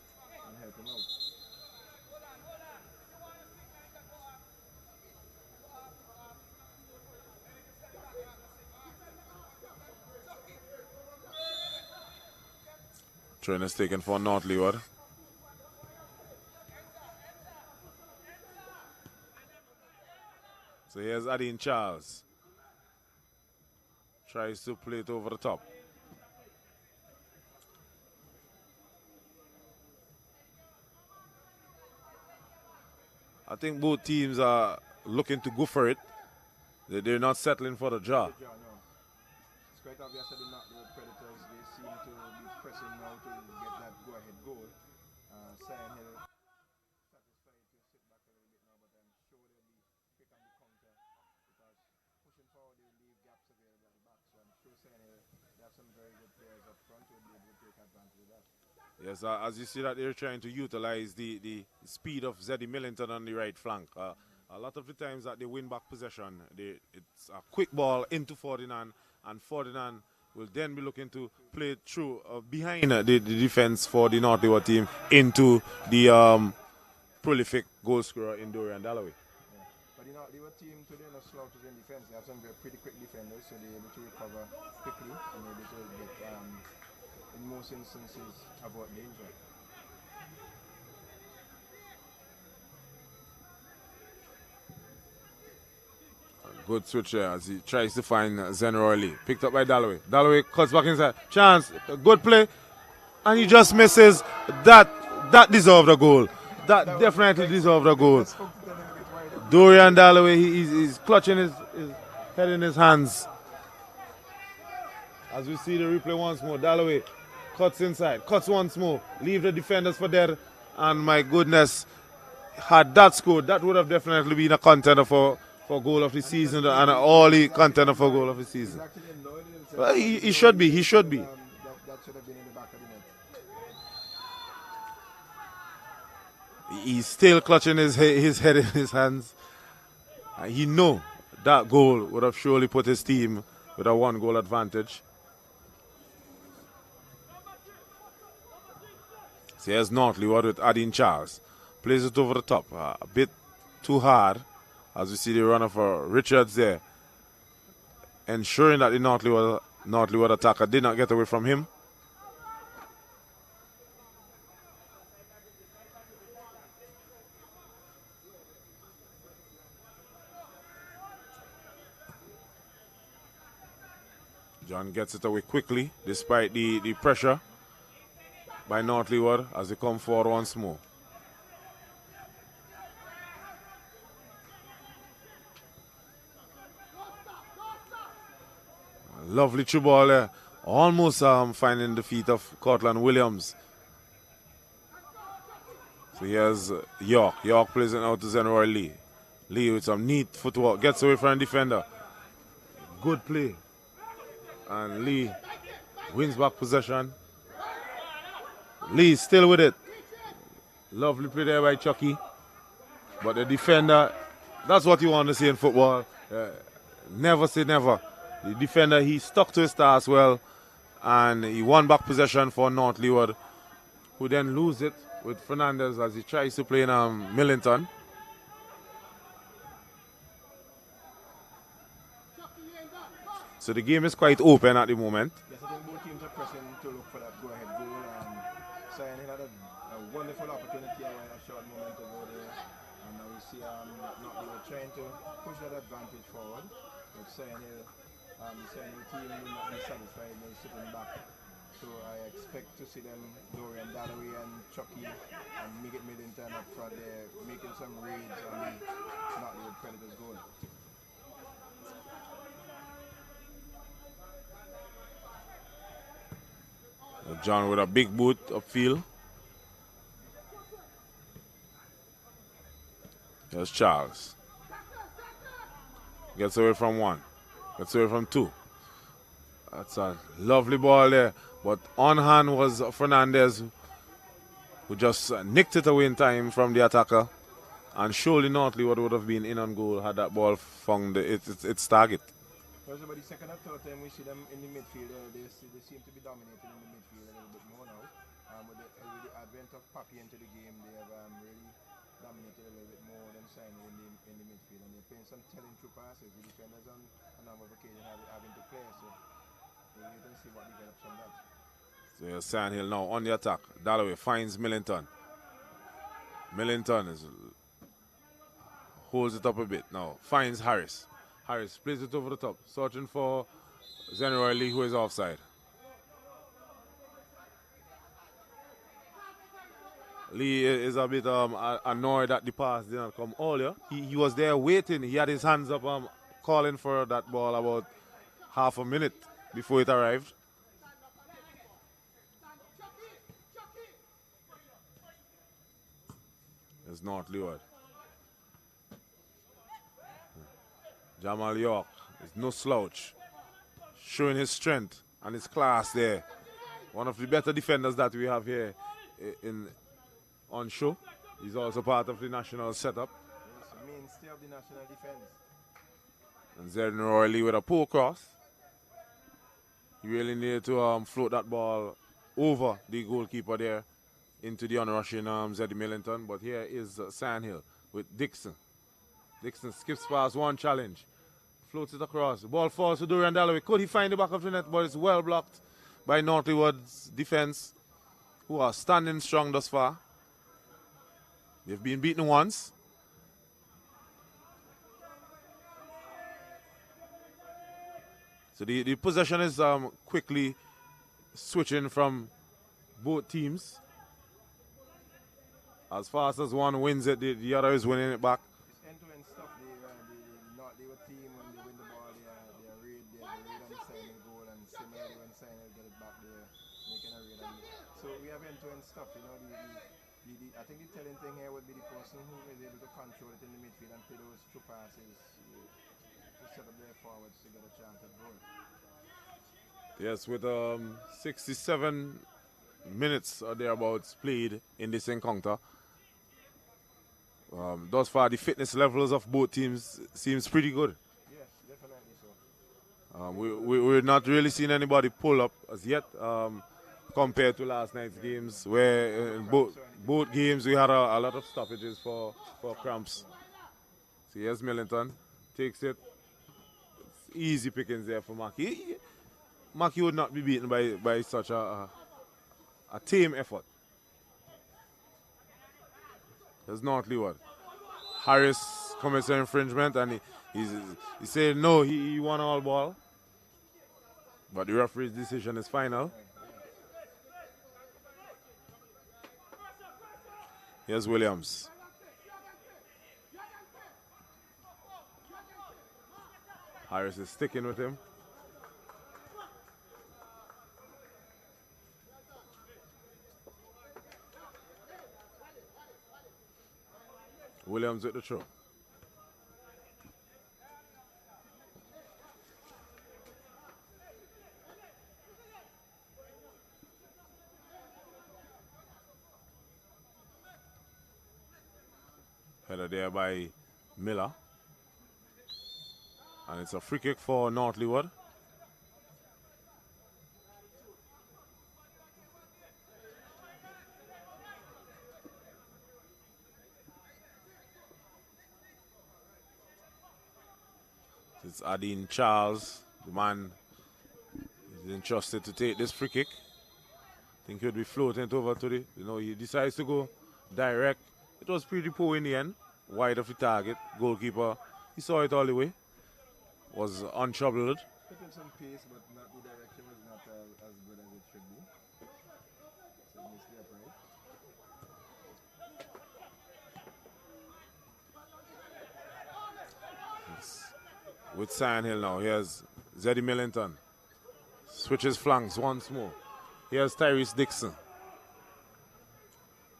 and help him out. Train is taken for North Leeward. So here's Adine Charles. Tries to play it over the top. I think both teams are looking to go for it. They're not settling for the draw. No. It's quite obvious that the Predators, they seem to be pressing now to get that go-ahead goal. Sion Hill satisfied to sit back a little bit now, but I'm sure they'll be quick on the counter because pushing forward they will leave gaps available at the back. So I'm sure Sion Hill, they have some very good players up front who will be able to take advantage of that. Yes, as you see that they're trying to utilize the speed of Zeddy Millington on the right flank. A lot of the times that they win back possession, it's a quick ball into Ferdinand, and Ferdinand will then be looking to play it through behind the defense for the North Leeward team into the prolific goal scorer in Dorian Dalloway. Yeah. But the North Leeward team today no slouches in defense. They have some pretty quick defenders, so they're able to recover quickly and able to get, in most instances, avoid danger. Good switch there as he tries to find Zenroy Lee. Picked up by Dalloway. Dalloway cuts back inside. Chance. Good play. And he just misses. That deserved a goal. That definitely deserved a goal. Dorian Dalloway, he's clutching his head in his hands. As we see the replay once more. Dalloway cuts inside. Cuts once more. Leave the defenders for dead. And my goodness, had that scored, that would have definitely been a contender for goal of the season and all the contender for goal of the season. Well, he should be. He should be. That should have been in the back of the net. He's still clutching his head in his hands. He know that goal would have surely put his team with a 1-goal advantage. So here's North Leeward with Adine Charles. Plays it over the top. A bit too hard. As we see the runner for Richards there. Ensuring that the North Leeward attacker did not get away from him. John gets it away quickly despite the pressure by North Leeward as they come forward once more. Lovely through ball there. Almost finding the feet of Cortland Williams. So here's York. York plays it out to Zenroy Lee. Lee with some neat footwork. Gets away from the defender. Good play. And Lee wins back possession. Lee still with it. Lovely play there by Chucky. But the defender, that's what you want to see in football. Never say never. The defender, he stuck to his task well, and he won back possession for North Leeward, who then lose it with Fernandez as he tries to play in Millington. So the game is quite open at the moment. Yes, I think both teams are pressing to look for that go-ahead goal. Sion Hill had a wonderful opportunity a short moment ago there, and now we see North Leeward trying to push that advantage forward. But Sion Hill team will not be satisfied by sitting back. So I expect to see them, Dorian Dalloway and Chucky and Migget Millington up front there, making some raids on the North Leeward Predators goal. John with a big boot upfield. Here's Charles. Gets away from one. Gets away from two. That's a lovely ball there. But on hand was Fernandez, who just nicked it away in time from the attacker. And surely not what would have been in on goal had that ball found its target. But the second or third time we see them in the midfield, they seem to be dominating in the midfield a little bit more now. With the advent of Papi into the game, they have really dominated a little bit more than Samuel in the midfield. And they're playing some telling through passes. The defenders on a number of occasions having to clear. So we'll wait and see what develops from that. So here's Sandhill now on the attack. Dalloway finds Millington. Millington holds it up a bit now. Finds Harris. Harris plays it over the top, searching for Zenroy Lee, who is offside. Lee is a bit annoyed that the pass did not come earlier. He was there waiting. He had his hands up calling for that ball about half a minute before it arrived. There's North Leeward. Jamal York is no slouch, showing his strength and his class there. One of the better defenders that we have here on show. He's also part of the national setup. Yes, the mainstay of the national defense. And Zenroy Lee with a poor cross. He really needed to float that ball over the goalkeeper there into the onrushing Zeddy Millington. But here is Sandhill with Dixon. Dixon skips past one challenge, floats it across. The ball falls to Dorian Dalloway. Could he find the back of the net? But it's well blocked by North Leeward's defense, who are standing strong thus far. They've been beaten once. So the possession is quickly switching from both teams. As fast as one wins it, the other is winning it back. End-to-end stuff. The Leeward team, when they win the ball, they raid on the side of the goal, and similarly when Samuel get it back, they're making a raid. So we have end-to-end stuff. You know, I think the telling thing here would be the person who is able to control it in the midfield and play those true passes to set up their forwards to get a chance at goal. Yes, with 67 minutes or thereabouts played in this encounter. Thus far, the fitness levels of both teams seems pretty good. Yes, definitely so. We're not really seeing anybody pull up as yet, compared to last night's games, where in both games we had a lot of stoppages for cramps. So here's Millington, takes it. It's easy pickings there for Mackie. Mackie would not be beaten by such a team effort. There's North Leeward. Harris commits an infringement and he said no, he won all ball. But the referee's decision is final. Here's Williams. Harris is sticking with him. Williams with the throw. Header there by Miller. And it's a free kick for North Leeward. It's Adine Charles, the man is entrusted to take this free kick. I think he'll be floating it over to he decides to go direct. It was pretty poor in the end, wide of the target. Goalkeeper, he saw it all the way, was untroubled. Put in some pace, but not the direction was not as good as it should be. So it missed the upright. With Sandhill now. Here's Zeddy Millington. Switches flanks once more. Here's Tyrese Dixon.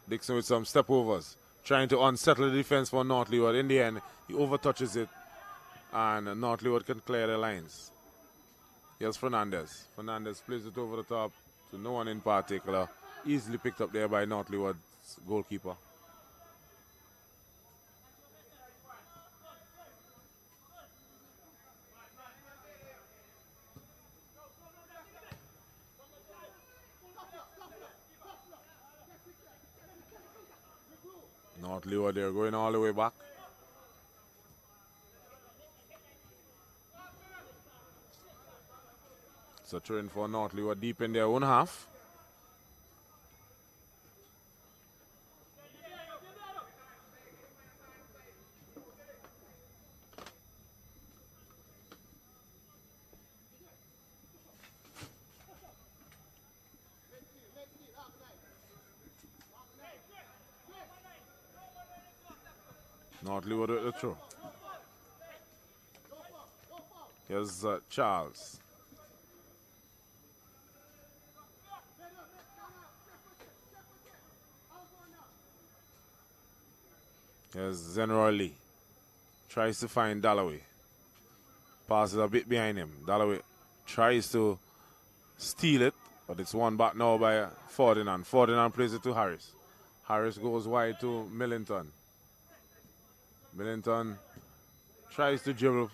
Dixon with some step overs. Trying to unsettle the defense for North Leeward. In the end, he overtouches it. And North Leeward can clear the lines. Here's Fernandez. Fernandez plays it over the top to no one in particular. Easily picked up there by North Leeward's goalkeeper. North Leeward, they're going all the way back. So throwing for North Leeward deep in their own half. North Leeward with the throw. Here's Charles. Here's Zenroy Lee. Tries to find Dalloway. Passes a bit behind him. Dalloway tries to steal it, but it's won back now by Ferdinand. Ferdinand plays it to Harris. Harris goes wide to Millington. Millington tries to dribble.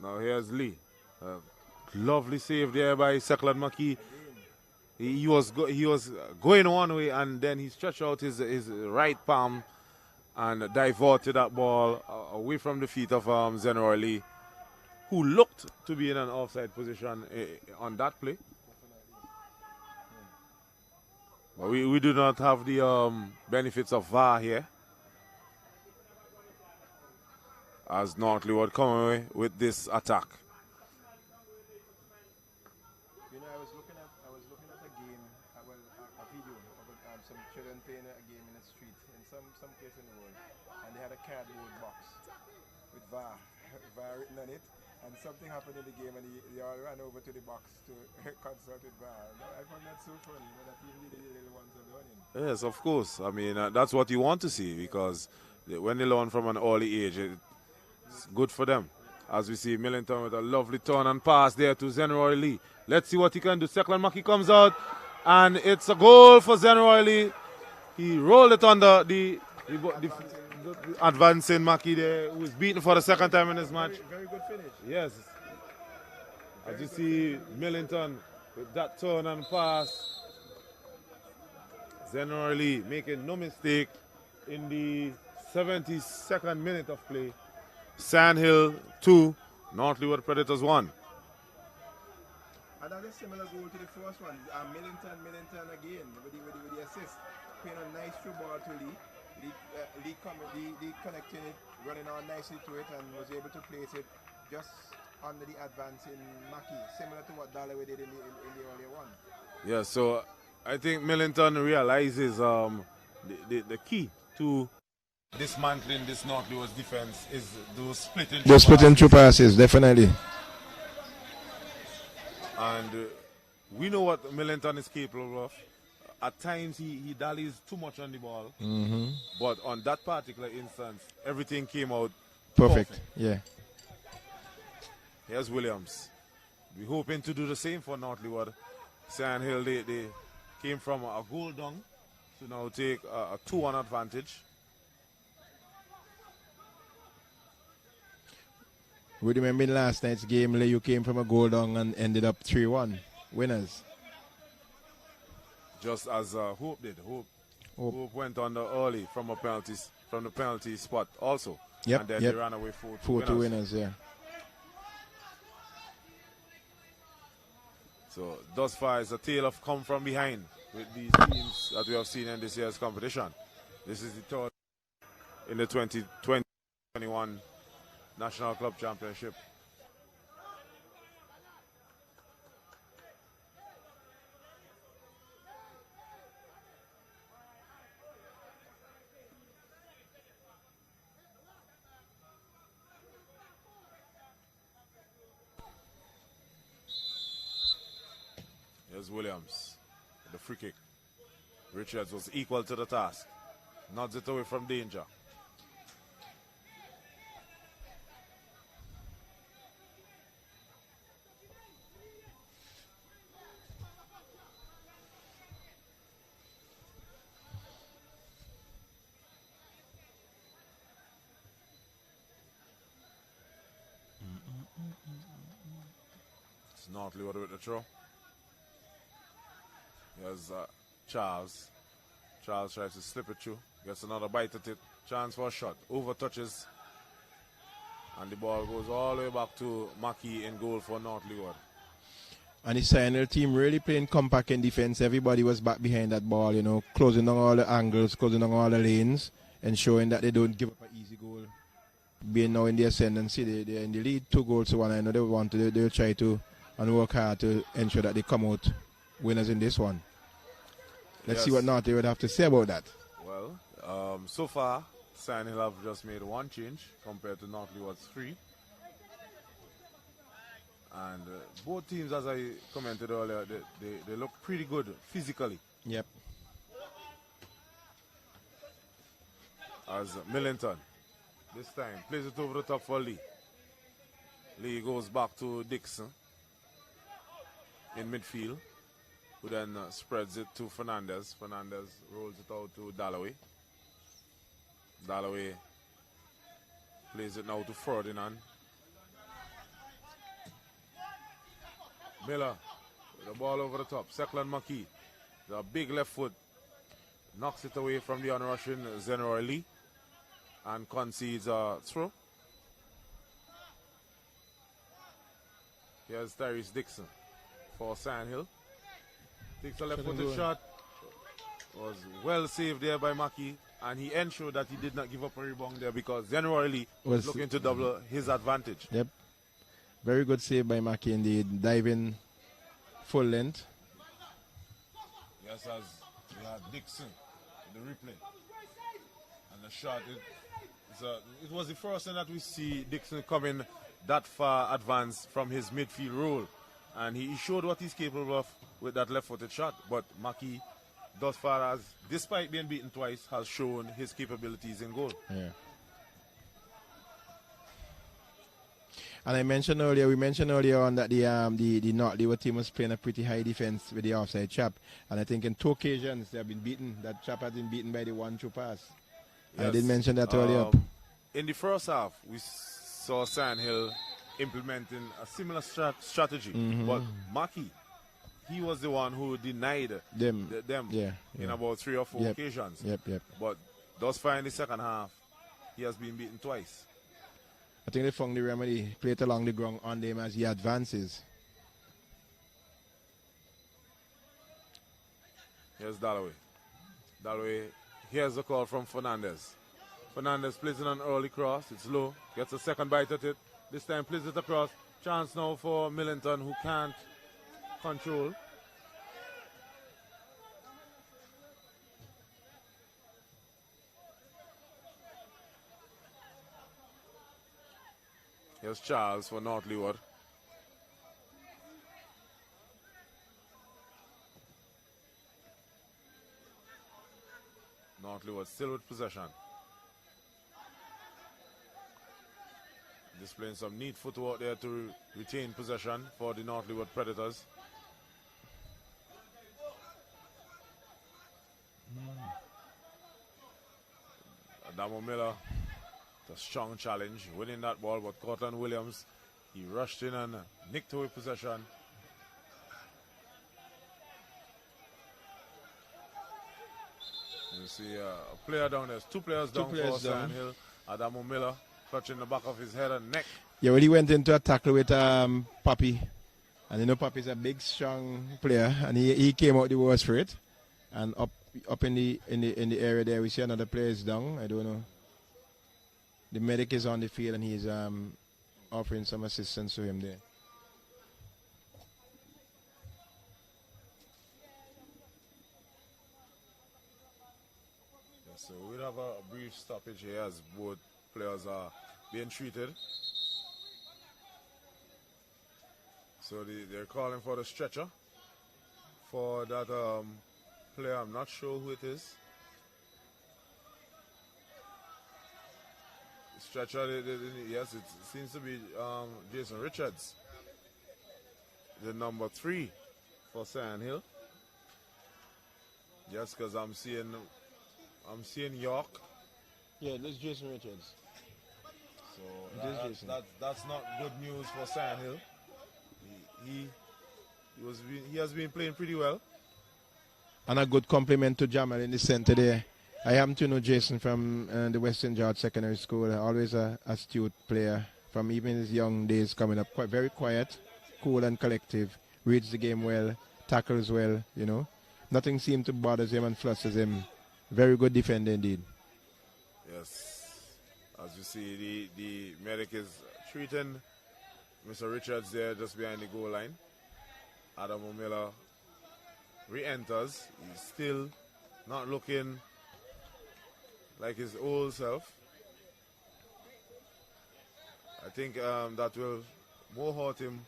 Now here's Lee. Lovely save there by Seklan Maki. He was going one way, and then he stretched out his right palm and diverted that ball away from the feet of Zenroy Lee, who looked to be in an offside position on that play. But we do not have the benefits of VAR here, as North Leeward come away with this attack. You know, I was looking at a game, a video of some children playing a game in the street in some place in the world, and they had a cardboard box with VAR written on it, and something happened in the game, and they all ran over to the box to consult with VAR. I found that so funny, that even the little ones are learning. Yes, of course. I mean, that's what you want to see, because when they learn from an early age, it's good for them. As we see Millington with a lovely turn and pass there to Zenroy Lee. Let's see what he can do. Seklan Maki comes out, and it's a goal for Zenroy Lee. He rolled it under the advancing Maki there, who is beaten for the second time in this match. Very good finish. Yes. As you see Millington with that turn and pass. Zenroy Lee making no mistake in the 72nd minute of play. Sandhill 2, North Leeward Predators 1. And that's a similar goal to the first one. Millington again with the assist. Playing a nice through ball to Lee. Lee connecting it, running on nicely to it, and was able to place it just under the advancing Maki, similar to what Dalloway did in the earlier one. Yeah, so I think Millington realizes the key to dismantling this North Leeward's defense is those splitting two passes, definitely. And we know what Millington is capable of. At times he dallies too much on the ball, but on that particular instance, everything came out perfect. Yeah. Here's Williams. We're hoping to do the same for North Leeward. Sandhill, they came from a goal down to now take a 2-1 advantage. We remember in last night's game, you came from a goal down and ended up 3-1 winners. Just as Hope did. Hope went under early from the penalty spot also. Yep, and then they ran away 4-2 winners, yeah. So thus far it's a tale of come from behind with these teams that we have seen in this year's competition. This is the third in the 2020-21 National Club Championship. Here's Williams, the free kick. Richards was equal to the task. Nods it away from danger. North Leeward with the throw. Here's Charles. Charles tries to slip it through. Gets another bite at it. Chance for a shot. Over touches. And the ball goes all the way back to Mackey in goal for North Leeward. And the Sentinel team really playing compact in defense. Everybody was back behind that ball, you know, closing down all the angles, closing down all the lanes, ensuring that they don't give up an easy goal. Being now in the ascendancy, they're in the lead 2-1. I know they'll try to and work hard to ensure that they come out winners in this one. Let's see what North would have to say about that. Well, so far, Sentinel have just made one change compared to North Leeward's 3. And both teams, as I commented earlier, they look pretty good physically. Yep. As Millington, this time, plays it over the top for Lee. Lee goes back to Dixon in midfield, who then spreads it to Fernandez. Fernandez rolls it out to Dalloway. Dalloway plays it now to Ferdinand. Miller, with the ball over the top. Second McKee, the big left foot, knocks it away from the onrushing Zenroy Lee and concedes a throw. Here's Tyrese Dixon for Sandhill. Takes a left footed shot. Was well saved there by Mackey, and he ensured that he did not give up a rebound there because Zenroy Lee was looking to double his advantage. Yep. Very good save by Mackey indeed. Diving full length. Yes, as we had Dixon in the replay. And the shot, it was the first time that we see Dixon coming that far advanced from his midfield role. And he showed what he's capable of with that left-footed shot. But Mackey, thus far as, despite being beaten twice, has shown his capabilities in goal. Yeah. And we mentioned earlier on that the North Leeward team was playing a pretty high defense with the offside trap. And I think in 2 occasions they have been beaten. That trap has been beaten by the 1-2 pass. Yes. I did mention that earlier. In the first half, we saw Sandhill implementing a similar strategy. But Mackey, he was the one who denied them in about 3 or 4 occasions. But thus far in the second half, he has been beaten twice. I think they found the remedy. Play it along the ground on them as he advances. Here's Dalloway. Dalloway, here's the call from Fernandez. Fernandez plays it on an early cross. It's low. Gets a second bite at it. This time plays it across. Chance now for Millington, who can't control. Here's Charles for North Leeward. North Leeward still with possession. Displaying some neat footwork there to retain possession for the North Leeward Predators. Adamo Miller, a strong challenge, winning that ball, but Cortland Williams, he rushed in and nicked away possession. You see a player down there. 2 players down for Sandhill. Adamo Miller touching the back of his head and neck. Yeah, well, he went into a tackle with Papi. And you know Papi's a big, strong player, and he came out the worst for it. And up in the area there, we see another player is down. I don't know. The medic is on the field, and he's offering some assistance to him there. Yeah, so we'll have a brief stoppage here as both players are being treated. So they're calling for the stretcher for that player. I'm not sure who it is. Stretcher, yes, it seems to be Jason Richards, the number 3 for Sandhill. Yes, because I'm seeing York. Yeah, that's Jason Richards. So that's not good news for Sandhill. He He has been playing pretty well. And a good compliment to Jamal in the center there. I happen to know Jason from the Western George Secondary School. Always a astute player from even his young days coming up. Very quiet, cool and collective. Reads the game well, tackles well, you know. Nothing seemed to bother him and flusters him. Very good defender indeed. Yes. As you see, the medic is treating Mr. Richards there just behind the goal line. Adam O'Miller re-enters. He's still not looking like his old self. I think that will more hurt him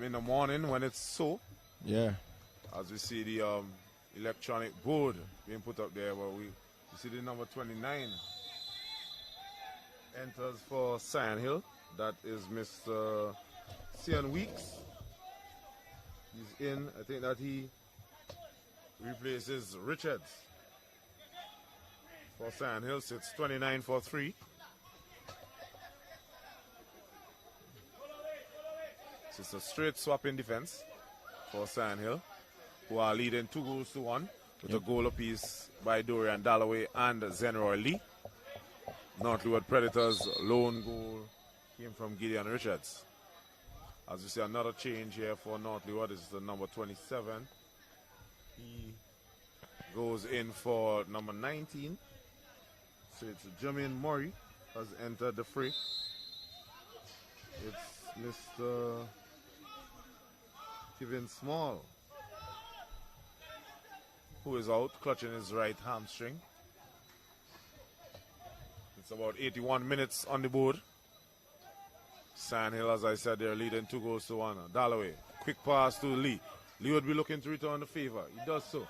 in the morning when it's so. Yeah. As we see the electronic board being put up there, but we see the number 29 enters for Sand Hill. That is Mr. Cian Weeks. He's in. I think that he replaces Richards for Sand Hill. So it's 29 for 3. So it's a straight swap in defense for Sand Hill, who are leading 2-1 with a goal apiece by Dorian Dalloway and Zenroy Lee. North Leeward Predators' lone goal came from Gideon Richards. As you see, another change here for North Leeward. This is the number 27. He goes in for number 19. So it's Jermaine Murray has entered the fray. It's Mr. Kevin Small, who is out, clutching his right hamstring. It's about 81 minutes on the board. Sand Hill, as I said, they're leading 2-1. Dalloway, quick pass to Lee. Lee would be looking to return the favor. He does so.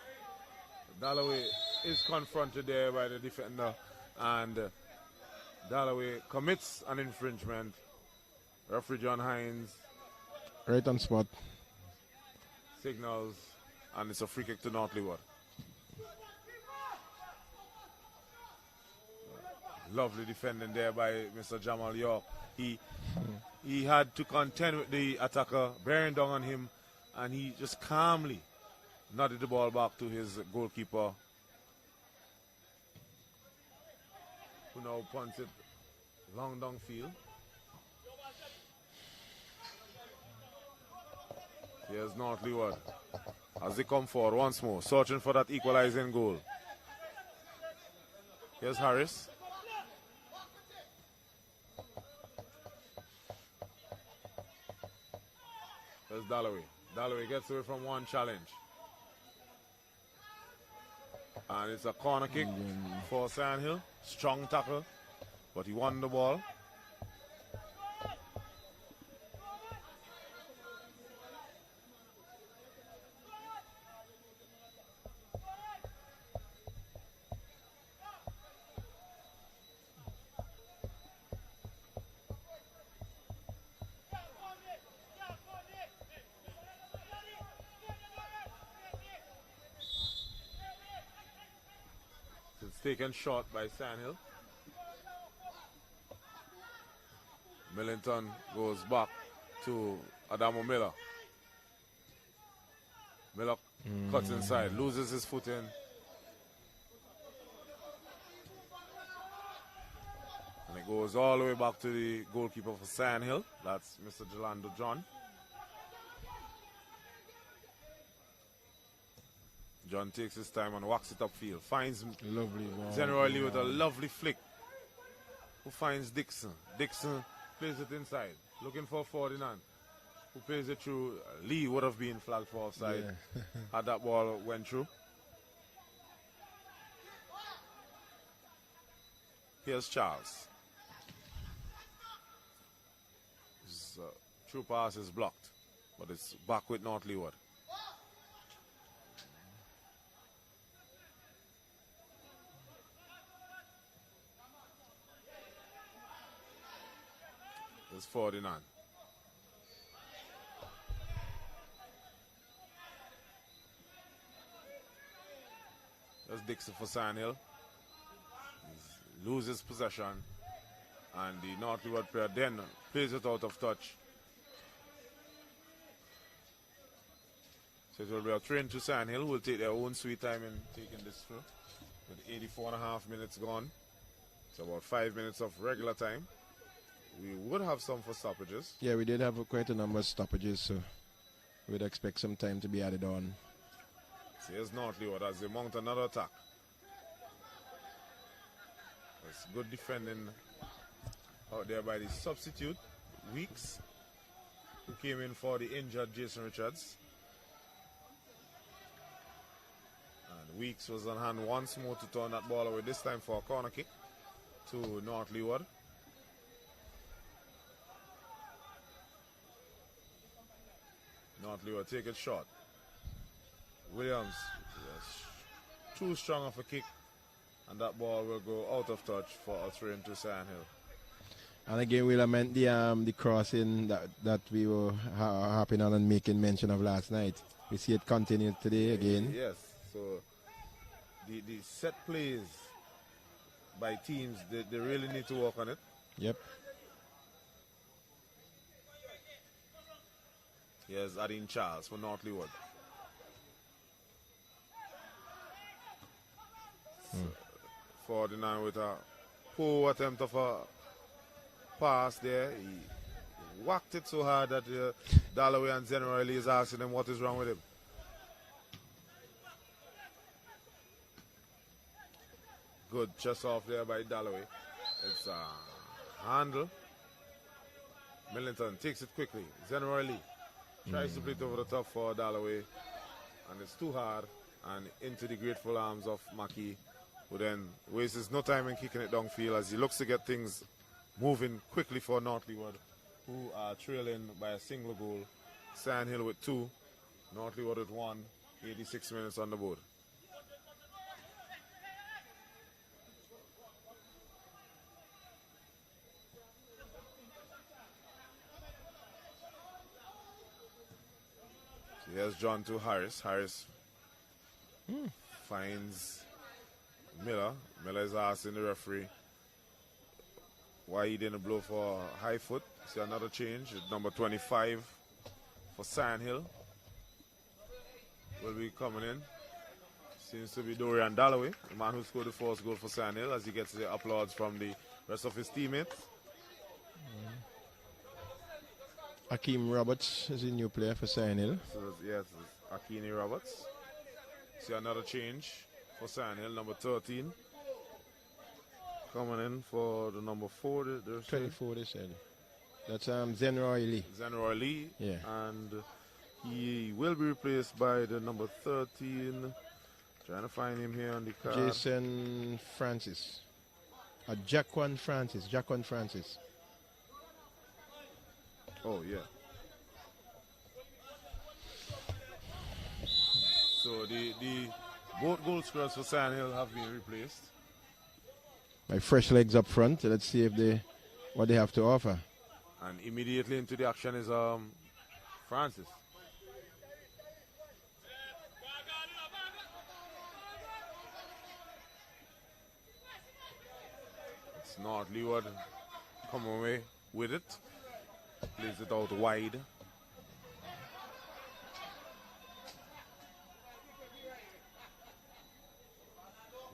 Dalloway is confronted there by the defender, and Dalloway commits an infringement. Referee John Hines Right on spot. signals, and it's a free kick to North Leeward. Lovely defending there by Mr. Jamal York. He had to contend with the attacker bearing down on him, and he just calmly nodded the ball back to his goalkeeper, who now punts it long downfield. Here's North Leeward as they come forward once more, searching for that equalizing goal. Here's Harris. There's Dalloway. Dalloway gets away from one challenge. And it's a corner kick for Sand Hill. Strong tackle, but he won the ball. It's taken short by Sandhill. Millington goes back to Adamo Miller. Miller cuts inside, loses his footing. And it goes all the way back to the goalkeeper for Sandhill. That's Mr. Jelando John. John takes his time and walks it upfield. Finds Lovely ball. Generally with a lovely flick. Who finds Dixon? Dixon plays it inside. Looking for Ferdinand. Who plays it through. Lee would have been flagged for offside had that ball went through. Here's Charles. His through pass is blocked, but it's back with North Leeward. It's 49. That's Dixon for Sandhill. He loses possession, and the North Leeward player then plays it out of touch. So it will be a train to Sandhill, who will take their own sweet time in taking this through. With 84.5 minutes gone. It's about 5 minutes of regular time. We would have some for stoppages. Yeah, we did have quite a number of stoppages, so we'd expect some time to be added on. So here's North Leeward as they mount another attack. It's good defending out there by the substitute, Weeks, who came in for the injured Jason Richards. And Weeks was on hand once more to turn that ball away, this time for a corner kick to North Leeward. North Leeward take it short. Williams, yes, too strong of a kick, and that ball will go out of touch for a throw into Sandhill. And again, we'll lament the crossing that we were harping on and making mention of last night. We see it continue today again. Yes, so the set plays by teams, they really need to work on it. Yep. Here's Adin Charles for North Leeward. 49 with a poor attempt of a pass there. He whacked it so hard that Dalloway and Zenrally is asking him what is wrong with him. Good just off there by Dalloway. It's a handle. Millington takes it quickly. Zenrally tries to play it over the top for Dalloway, and it's too hard, and into the grateful arms of Mackey, who then wastes no time in kicking it downfield as he looks to get things moving quickly for North Leeward, who are trailing by a single goal. Sandhill with 2, North Leeward with 1, 86 minutes on the board. Here's John to Harris. Harris finds Miller. Miller is asking the referee why he didn't blow for high foot. See another change. Number 25 for Sandhill will be coming in. Seems to be Dorian Dalloway, the man who scored the first goal for Sandhill, as he gets the applause from the rest of his teammates. Akeem Roberts is a new player for Sandhill. So yes, Akini Roberts. See another change for Sandhill, number 13. Coming in for the number 4. 24, they said. That's Zenroy Lee. Zenroy Lee. Yeah. And he will be replaced by the number 13. Trying to find him here on the card. Jason Francis. Jaquan Francis. Oh, yeah. So the both goal scorers for Sandhill have been replaced. By fresh legs up front. Let's see if what they have to offer. And immediately into the action is Francis. It's North Leeward come away with it. Plays it out wide.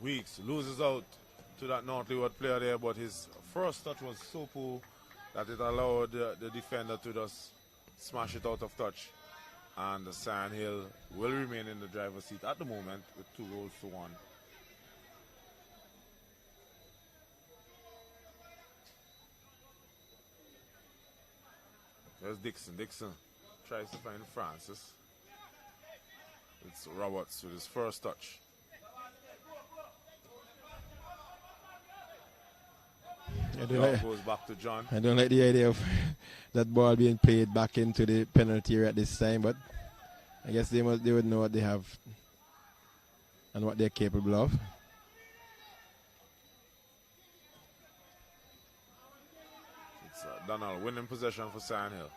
Weeks loses out to that North Leeward player there, but his first touch was so poor that it allowed the defender to just smash it out of touch. And the Sandhill will remain in the driver's seat at the moment with 2 goals to 1. There's Dixon. Dixon tries to find Francis. It's Roberts with his first touch. Goes back to John. I don't like the idea of that ball being played back into the penalty area at this time, but I guess they would know what they have and what they're capable of. It's Donald winning possession for Sandhill.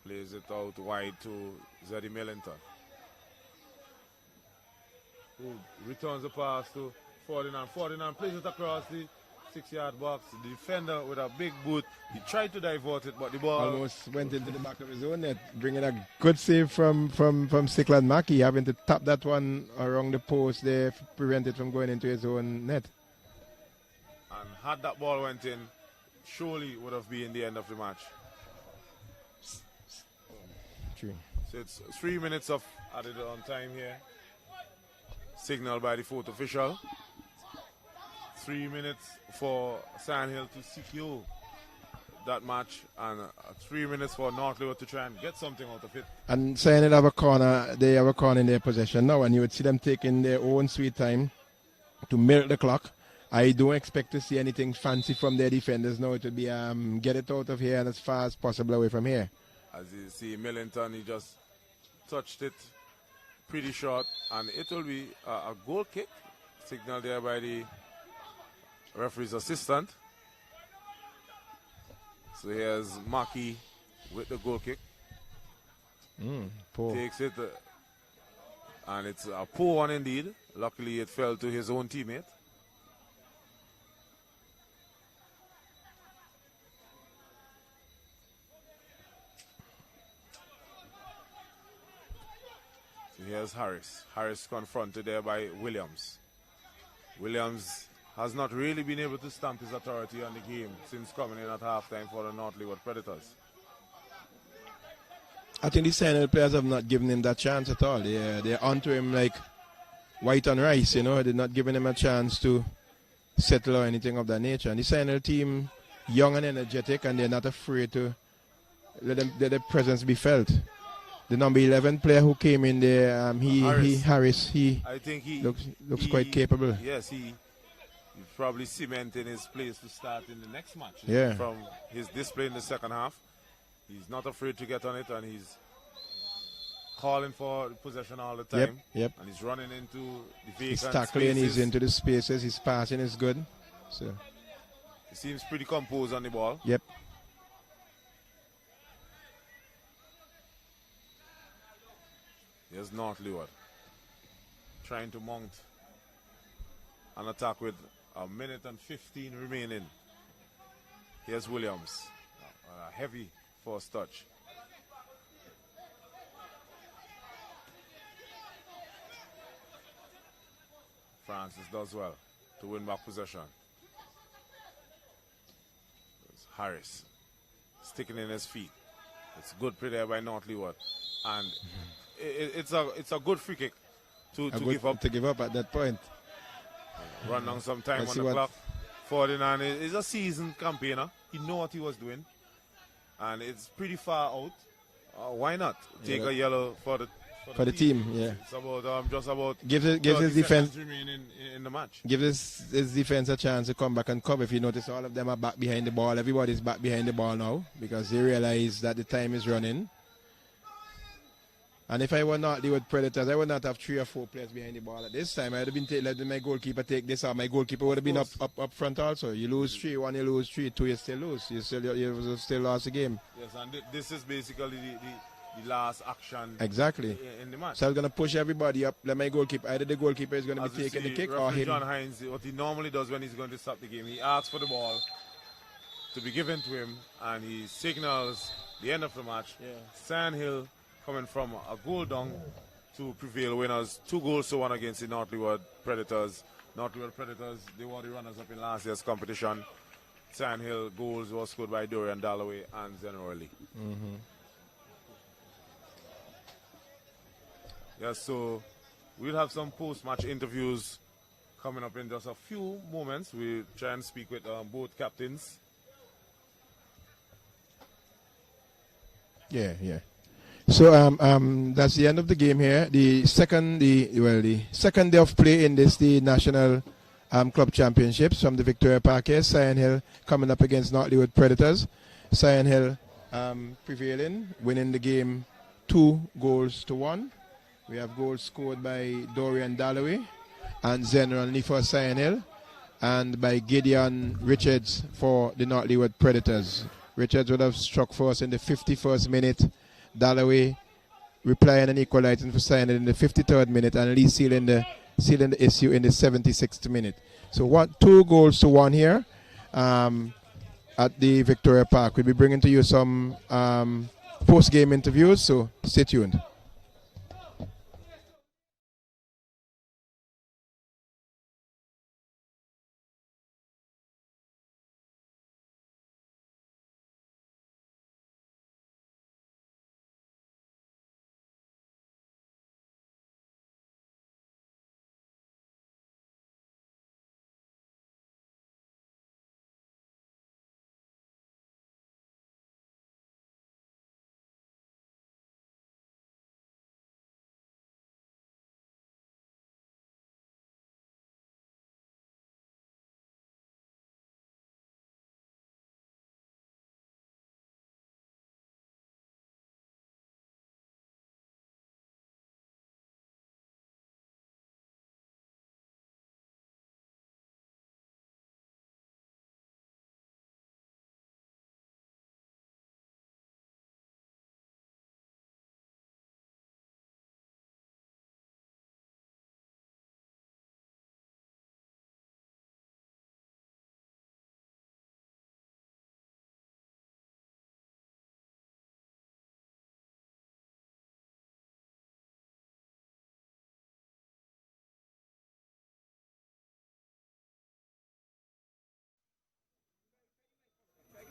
Plays it out wide to Zeddy Millington, who returns the pass to 49. 49 plays it across the 6-yard box. The defender with a big boot. He tried to divert it, but the ball almost went into the back of his own net, bringing a good save from Stickland Mackey, having to tap that one around the post there to prevent it from going into his own net. And had that ball went in, surely would have been the end of the match. True. So it's 3 minutes of added on time here. Signaled by the fourth official. 3 minutes for Sandhill to secure that match, and 3 minutes for North Leeward to try and get something out of it. And Sandhill have a corner, they have a corner in their possession now, and you would see them taking their own sweet time to milk the clock. I don't expect to see anything fancy from their defenders now. It would be get it out of here and as far as possible away from here. As you see, Millington, he just touched it pretty short, and it will be a goal kick signaled there by the referee's assistant. So here's Maki with the goal kick. Poor. Takes it, and it's a poor one indeed. Luckily, it fell to his own teammate. So here's Harris. Harris confronted there by Williams. Williams has not really been able to stamp his authority on the game since coming in at halftime for the North Leeward Predators. I think the Sandhill players have not given him that chance at all. They're onto him like white on rice, you know. They're not giving him a chance to settle or anything of that nature. And the Sandhill team, young and energetic, and they're not afraid to let their presence be felt. The number 11 player who came in there, Harris, I think he looks quite capable. Yes, he's probably cementing his place to start in the next match. Yeah. From his display in the second half, he's not afraid to get on it, and he's calling for possession all the time. Yep. And he's running into the vacant he's tackling, spaces. he's into the spaces, his passing is good. So he seems pretty composed on the ball. Yep. Here's North Leeward trying to mount an attack with a minute and 15 remaining. Here's Williams, a heavy first touch. Francis does well to win back possession. There's Harris sticking in his feet. It's good play there by North Leeward, and it's a good free kick to give up. To give up at that point. Run down some time on the clock. Ferdinand is a seasoned campaigner. He knew what he was doing, and it's pretty far out. Why not take a yellow for the team? Yeah, it's about just about give his defense remaining in the match. Give his defense a chance to come back and cover. If you notice, all of them are back behind the ball. Everybody's back behind the ball now because they realize that the time is running. And if I were not Leeward Predators, I would not have 3 or 4 players behind the ball at this time. I would have been letting my goalkeeper take this out. My goalkeeper would have been up front also. You lose 3-1, you lose 3-2, you still lose. You still lost the game. Yes, and this is basically the last action. Exactly. In the match. So I'm going to push everybody up. Let my goalkeeper, either the goalkeeper is going to be taking the kick or him. John Hines, what he normally does when he's going to stop the game, he asks for the ball to be given to him, and he signals the end of the match. Yeah. Sandhill coming from a goal down to prevail winners, 2-1 against the North Leeward Predators. North Leeward Predators, they were the runners-up in last year's competition. Sandhill goals were scored by Dorian Dalloway and Generally. Yes, so we'll have some post-match interviews coming up in just a few moments. We'll try and speak with both captains. Yeah. So that's the end of the game here. The second day of play in the National Club Championships from the Victoria Park here. Sandhill coming up against North Leeward Predators. Sandhill prevailing, winning the game 2-1. We have goals scored by Dorian Dalloway and generally for Sandhill, and by Gideon Richards for the North Leeward Predators. Richards would have struck for us in the 51st minute. Dalloway replying and equalizing for Sandhill in the 53rd minute, and Lee sealing the issue in the 76th minute. So 2-1 here. at the Victoria Park. We'll be bringing to you some post-game interviews, so stay tuned.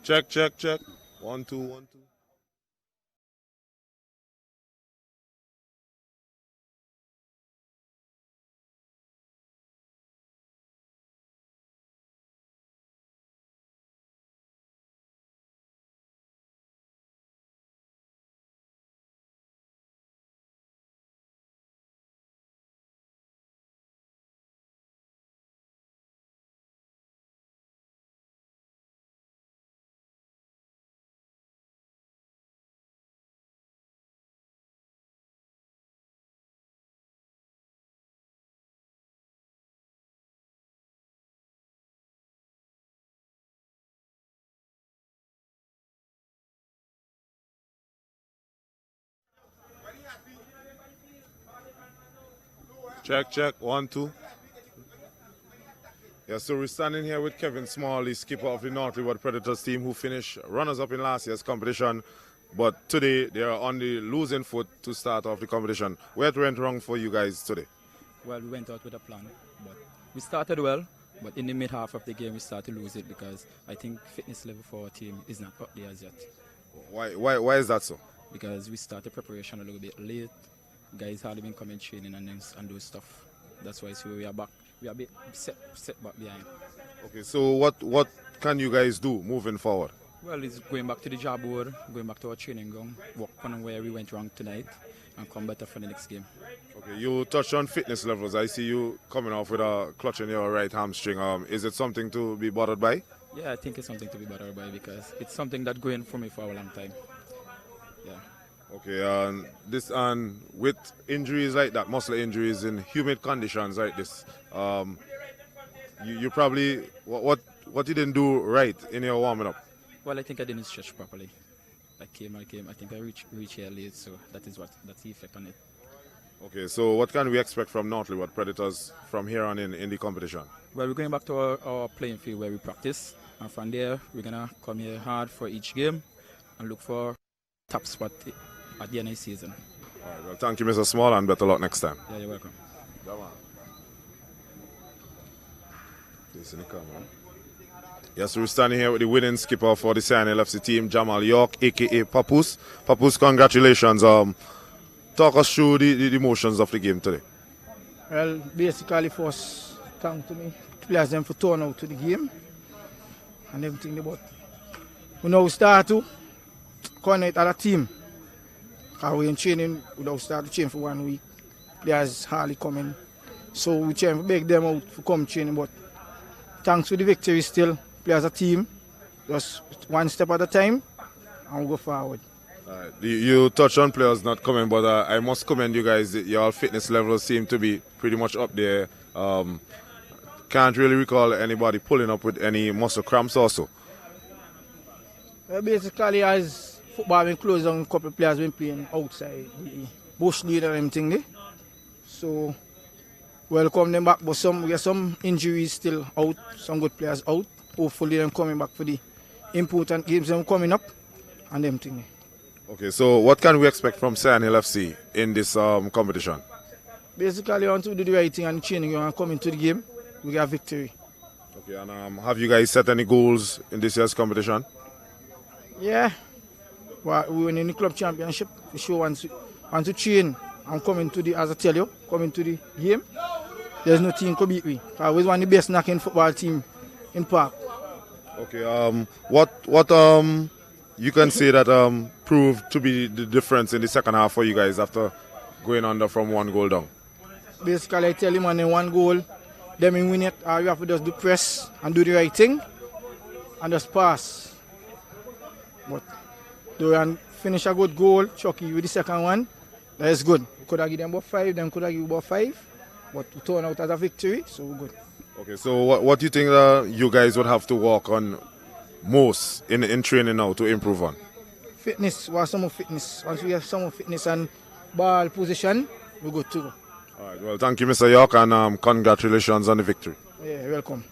Check, check, check. 1, 2, 1, 2. Check, check. 1, 2. Yeah, so we're standing here with Kevin Smalley, skipper of the North Leeward Predators team, who finished runners-up in last year's competition. But today, they are on the losing foot to start off the competition. Where went wrong for you guys today? Well, we went out with a plan, but we started well. But in the mid half of the game, we started to lose it because I think fitness level for our team is not up there as yet. Why is that so? Because we started preparation a little bit late. Guys hardly been coming training and those stuff. That's why we are back. We are a bit set back behind. Okay, so what can you guys do moving forward? Well, it's going back to the job board, going back to our training ground, work on where we went wrong tonight, and come better for the next game. Okay, you touched on fitness levels. I see you coming off with a clutch in your right hamstring. Is it something to be bothered by? Yeah, I think it's something to be bothered by because it's something that's going for me for a long time. Yeah. Okay, and with injuries like that, muscle injuries in humid conditions like this, you probably what you didn't do right in your warming up? Well, I think I didn't stretch properly. I came. I think I reached here late, so that's the effect on it. Okay, so what can we expect from North Leeward Predators from here on in the competition? Well, we're going back to our playing field where we practice, and from there we're gonna come here hard for each game and look for top spot at the end of the season. All right, well, thank you, Mr. Small, and better luck next time. Yeah, you're welcome. Yes, we're standing here with the winning skipper for the CNL FC team, Jamal York, a.k.a. Papoose. Papoose, congratulations. Talk us through the emotions of the game today. Well, basically, first, thank to me, players them for turn out to the game and everything about. We now start to connect as a team. Because we in training, we don't start to train for 1 week. Players hardly coming. So we try to beg them out to come training, but thanks to the victory still, play as a team, just one step at a time, and we'll go forward. You touched on players not coming, but I must commend you guys. Your fitness levels seem to be pretty much up there. Can't really recall anybody pulling up with any muscle cramps also. Basically, as football been closed down, a couple of players been playing outside, the bush lead and everything there. So, welcome them back, but we have some injuries still out, some good players out. hopefully them coming back for the important games them coming up and them thing. Okay, so what can we expect from Sand Hill FC in this competition? Basically, I want to do the right thing and training and come into the game, we get a victory. Okay, and have you guys set any goals in this year's competition? Yeah, well, we win in the club championship. We sure want to train and come into the, as I tell you, come into the game. There's no team to beat me. I always want the best knocking football team in Park. Okay, what you can say that proved to be the difference in the second half for you guys after going under from 1 goal down? Basically, I tell him on 1 goal, then we win it, we have to just do press and do the right thing and just pass. But do finish a good goal, Chucky with the second one, that is good. We could have given them about 5, then could have given about 5, but we turn out as a victory, so we're good. Okay, so what do you think you guys would have to work on most in training now to improve on? Fitness, we have some more fitness. Once we have some more fitness and ball position, we're good to go. All right, well, thank you, Mr. York, and congratulations on the victory. Yeah, welcome.